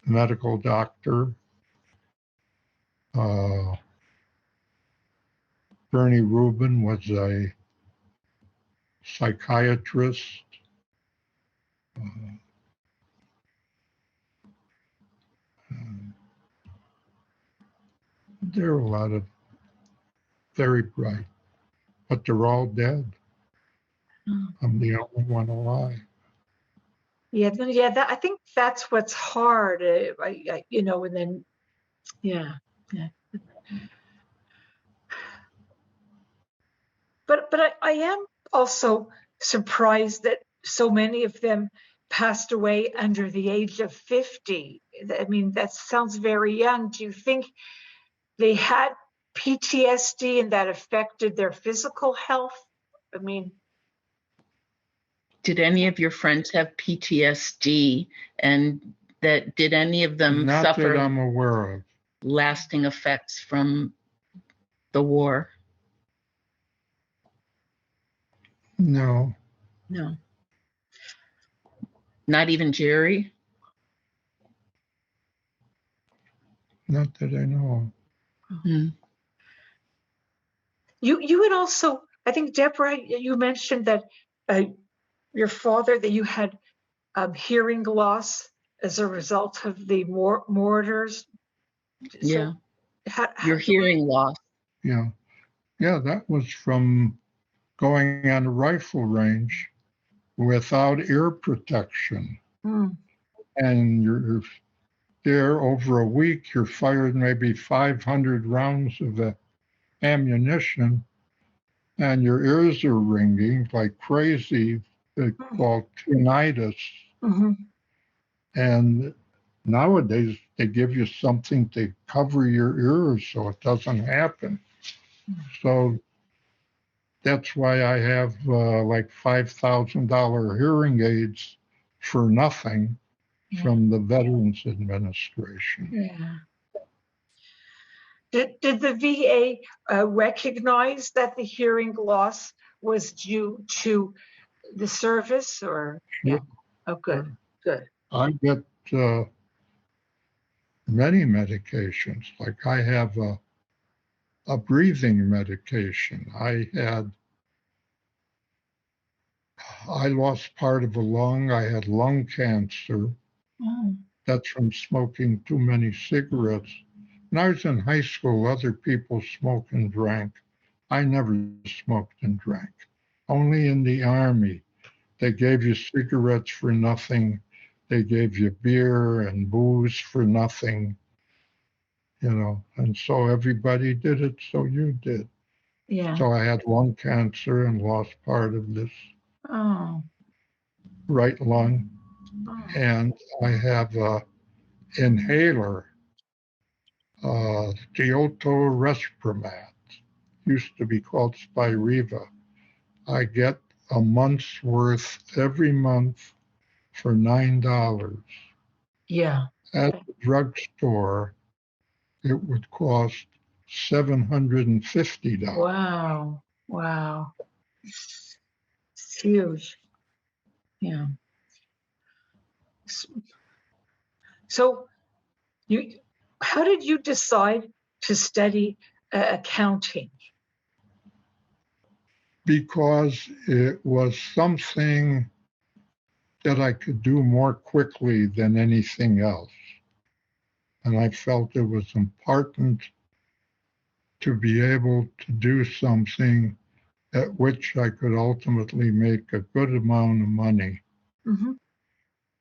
medical doctor. Bernie Rubin was a psychiatrist. There are a lot of very bright, but they're all dead. I'm the only one alive. Yeah. Yeah. I think that's what's hard. And then, yeah. Yeah. But I am also surprised that so many of them passed away under the age of 50. I mean, that sounds very young. Do you think they had PTSD and that affected their physical health? I mean, Did any of your friends have PTSD, and did any of them Not suffer that I'm aware of. lasting effects from the war? No, No. Not even Jerry? not that I know of. Hmm. you had also, I think, Deborah, you mentioned that your father, that you had hearing loss as a result of the mortars. Yeah. So Your hearing loss. Yeah, that was from going on a rifle range without ear protection. And you're there over a week, you're fired maybe 500 rounds of ammunition, and your ears are ringing like crazy. It's called tinnitus. And nowadays, they give you something to cover your ears so it doesn't happen. So that's why I have like $5,000 hearing aids for nothing from the Veterans Administration. Yeah. Did the VA recognize that the hearing loss was due to the service, or? Yeah. Oh, good. I get many medications. Like I have a breathing medication. I lost part of a lung. I had lung cancer. That's from smoking too many cigarettes. When I was in high school, other people smoked and drank. I never smoked and drank. Only in the Army. They gave you cigarettes for nothing. They gave you beer and booze for nothing. And so everybody did it, so you did. Yeah. So I had lung cancer and lost part of this Oh. right lung. Oh. And I have a inhaler, Deoto Respimat, used to be called Spiriva. I get a month's worth every month for $9. Yeah. At the drugstore, it would cost $750. Wow. Wow. It's huge. Yeah. So you, how did you decide to study accounting? Because it was something that I could do more quickly than anything else. And I felt it was important to be able to do something at which I could ultimately make a good amount of money Mm-hmm.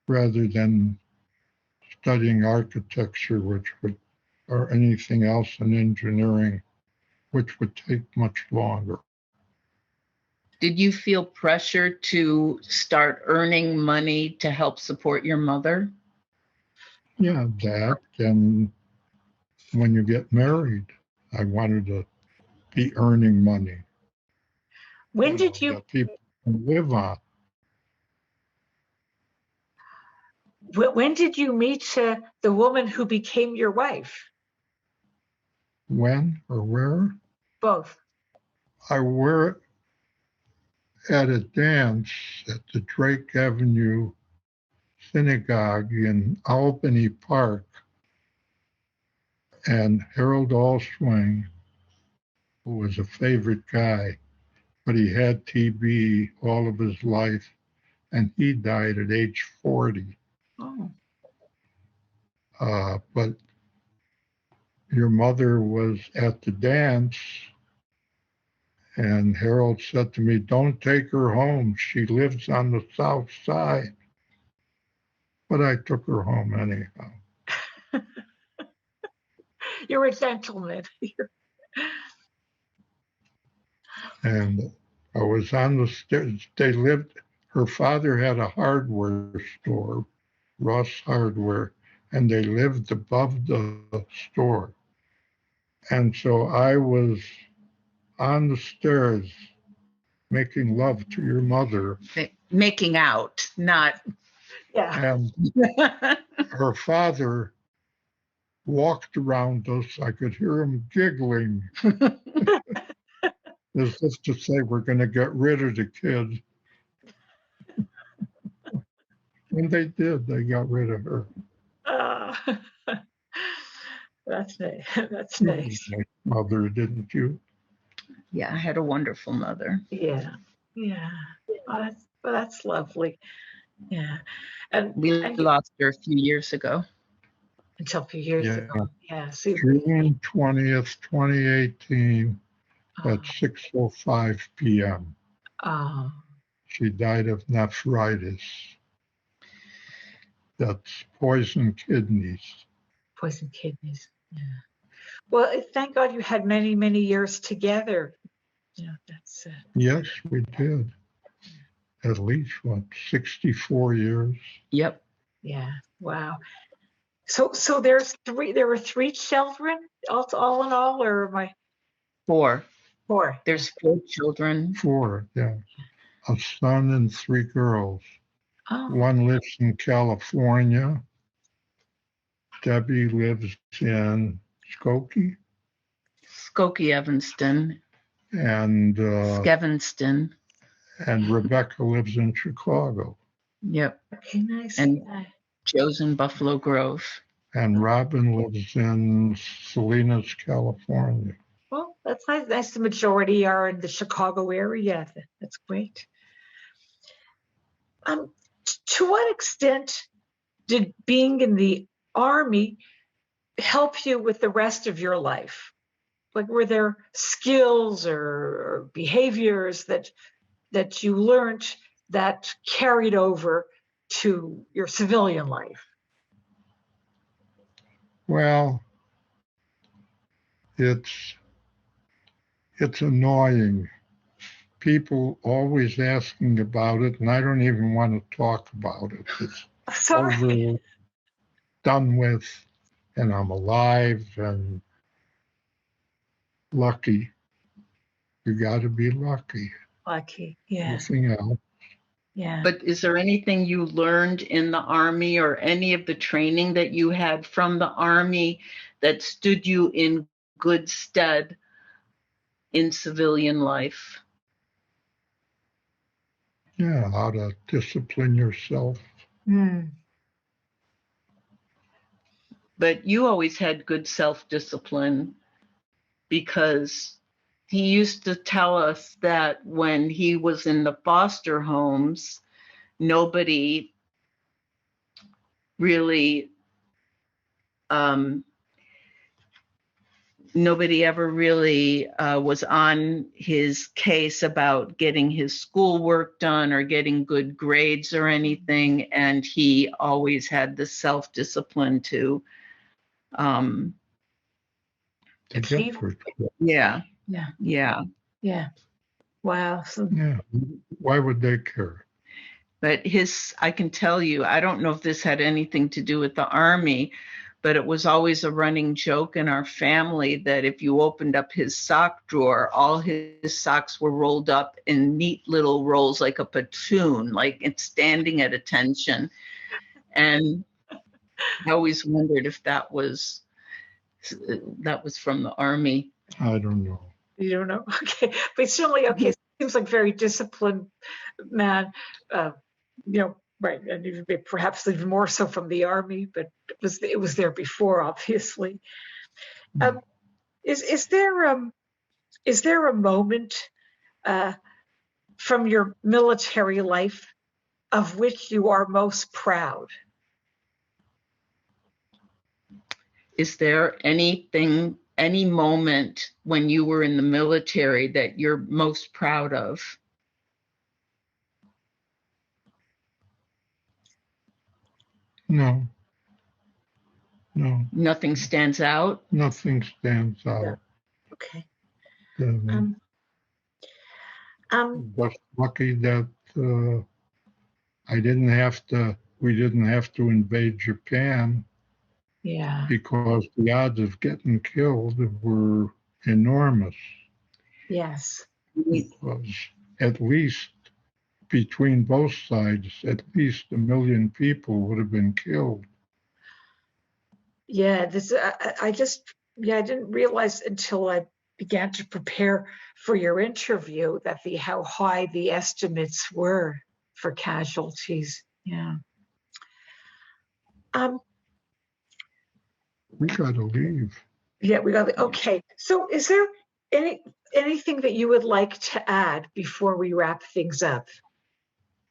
rather than studying architecture, or anything else in engineering, which would take much longer. Did you feel pressure to start earning money to help support your mother? Yeah, that. And when you get married, I wanted to be earning money, When did you that people can live on. when did you meet the woman who became your wife? When or where? Both. I were at a dance at the Drake Avenue Synagogue in Albany Park, and Harold Allswing, who was a favorite guy, but he had TB all of his life, and he died at age 40. Oh. But your mother was at the dance, and Harold said to me, "Don't take her home. She lives on the south side." But I took her home anyhow. You're a gentleman. And I was on the stairs. Her father had a hardware store, Ross Hardware, and they lived above the store. And so I was on the stairs making love to your mother. Making out, not. Yeah. And her father walked around us. I could hear him giggling as if to say, "We're going to get rid of the kid." And they did. They got rid of her. That's nice. That's You had nice. a nice mother, didn't you? Yeah, I had a wonderful mother. Yeah. Yeah. That's lovely. Yeah. We And lost her a few years ago. until a few years Yeah. ago. Yeah. So, June 20th, 2018, at 6:05 p.m. oh, She died of nephritis. That's poison kidneys. poison kidneys. Yeah. Well, thank God you had many, many years together. Yeah, that's Yes, we did. At least, 64 years? Yep. yeah. Wow. So there were three children, all in all, or am I 4. four? There's 4 children. 4, yeah. A son and 3 girls. Oh, One lives in California. Debbie lives in Skokie, Skokie, Evanston, and Skevinston. and Rebecca lives in Chicago. Yep. okay, nice. And Yeah. Joe's in Buffalo Grove. And Robin lives in Salinas, California. Well, that's nice. Nice. The majority are in the Chicago area. That's great. To what extent did being in the Army help you with the rest of your life? Like, were there skills or behaviors that you learned that carried over to your civilian life? Well, it's it's annoying. People always asking about it, and I don't even want to talk about it. It's Sorry. over, done with, and I'm alive and lucky. You got to be lucky. Lucky, yeah, Nothing else. yeah. But is there anything you learned in the Army or any of the training that you had from the Army that stood you in good stead in civilian life? Yeah, how to discipline yourself. Mm. But you always had good self-discipline because he used to tell us that when he was in the foster homes, nobody really nobody ever really was on his case about getting his schoolwork done or getting good grades or anything, and he always had the self-discipline to To get Achieve. through. yeah Yeah, yeah yeah. Wow. So, Yeah, why would they care? but I can tell you, I don't know if this had anything to do with the Army, but it was always a running joke in our family that if you opened up his sock drawer, all his socks were rolled up in neat little rolls like a platoon, like it's standing at attention. And I always wondered if that was from the Army. I don't know. you don't know. Okay, but certainly, okay. Seems like very disciplined man. Right, and perhaps even more so from the Army, but it was there before, obviously. Mm. Is there a moment from your military life of which you are most proud? Is there any moment when you were in the military that you're most proud of? No. Nothing stands out? Nothing stands out. Okay. Um, Just lucky that we didn't have to invade Japan Yeah. because the odds of getting killed were enormous. Yes. Because at least between both sides, at least 1 million people would have been killed. Yeah. I didn't realize until I began to prepare for your interview that how high the estimates were for casualties. Yeah. We got to leave. Yeah, okay. So is there anything that you would like to add before we wrap things up?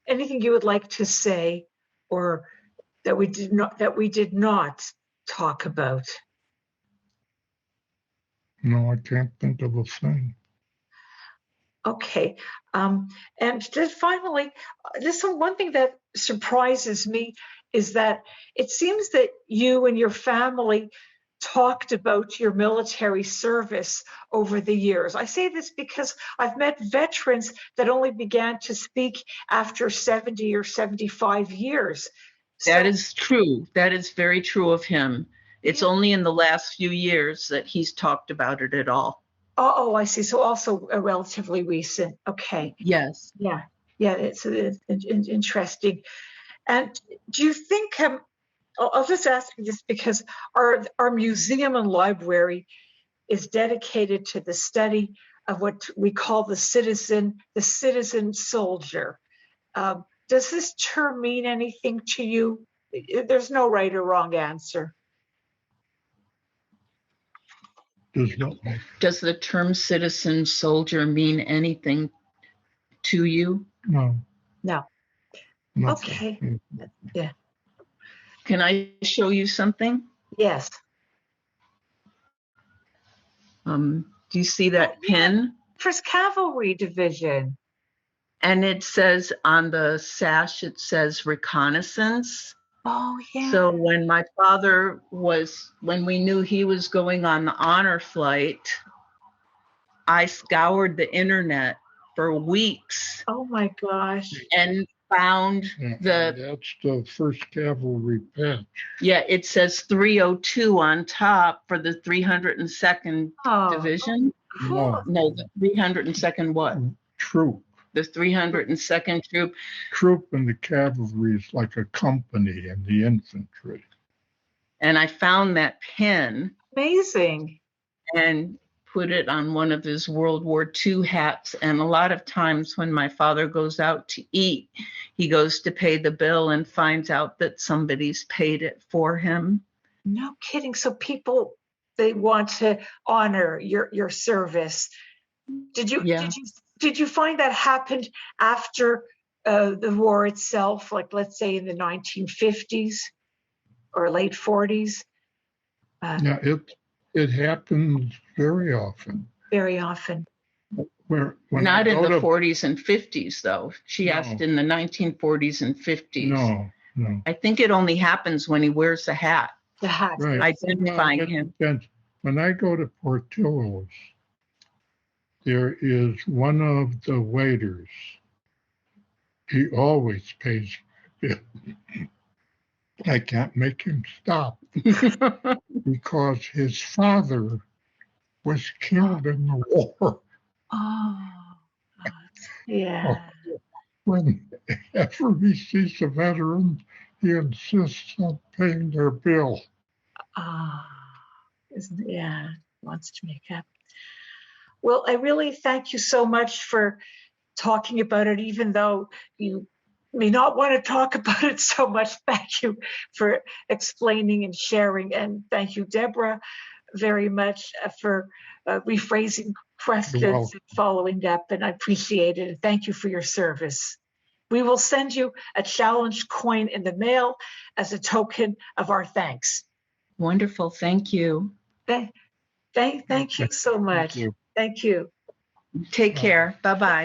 Anything you would like to say or that we did not talk about? No, I can't think of a thing. Okay. And then finally, one thing that surprises me is that it seems that you and your family talked about your military service over the years. I say this because I've met veterans that only began to speak after 70 or 75 years. That is true. That is very true of him. It's only in the last few years that he's talked about it at all. Oh, I see. So also a relatively recent. Okay. Yes. Yeah. It's interesting. And do you think, I'll just ask you this because our museum and library is dedicated to the study of what we call the citizen soldier. Does this term mean anything to you? There's no right or wrong answer. Does the term citizen soldier mean anything to you? No. Okay. Yeah. Can I show you something? Yes. Do you see that pin? First Cavalry Division. And it says on the sash, it says reconnaissance. Oh, yeah. So when we knew he was going on the honor flight, I scoured the internet for weeks Oh my gosh. and found That's the 1st Cavalry patch. yeah, it says 302 on top for the 302nd Oh. Division. No, No, the 302nd what? troop. The 302nd Troop. Troop and the cavalry is like a company in the infantry. And I found that pin Amazing. and put it on one of his World War II hats. And a lot of times when my father goes out to eat, he goes to pay the bill and finds out that somebody's paid it for him. No kidding. So people, they want to honor your service. Did you find that happened after the war itself, like let's say in the 1950s or late 40s? Yeah, it happens very often. Very often. When Not I in go the to- 40s and 50s, though. She asked in the 1940s and 50s. No. I think it only happens when he wears a hat. The hat. Right. Identifying It him. depends. When I go to Portillo's, there is one of the waiters. He always pays my bill. I can't make him stop because his father was killed in the war. Oh, yeah. Whenever he sees a veteran, he insists on paying their bill. Yeah, wants to make up. Well, I really thank you so much for talking about it, even though you may not want to talk about it so much. Thank you for explaining and sharing. And thank you, Deborah, very much for rephrasing questions and following up. And I appreciate it. And thank you for your service. We will send you a challenge coin in the mail as a token of our thanks. Wonderful. Thank you. Thank you so much. Thank you. Thank you. Take care. Bye-bye.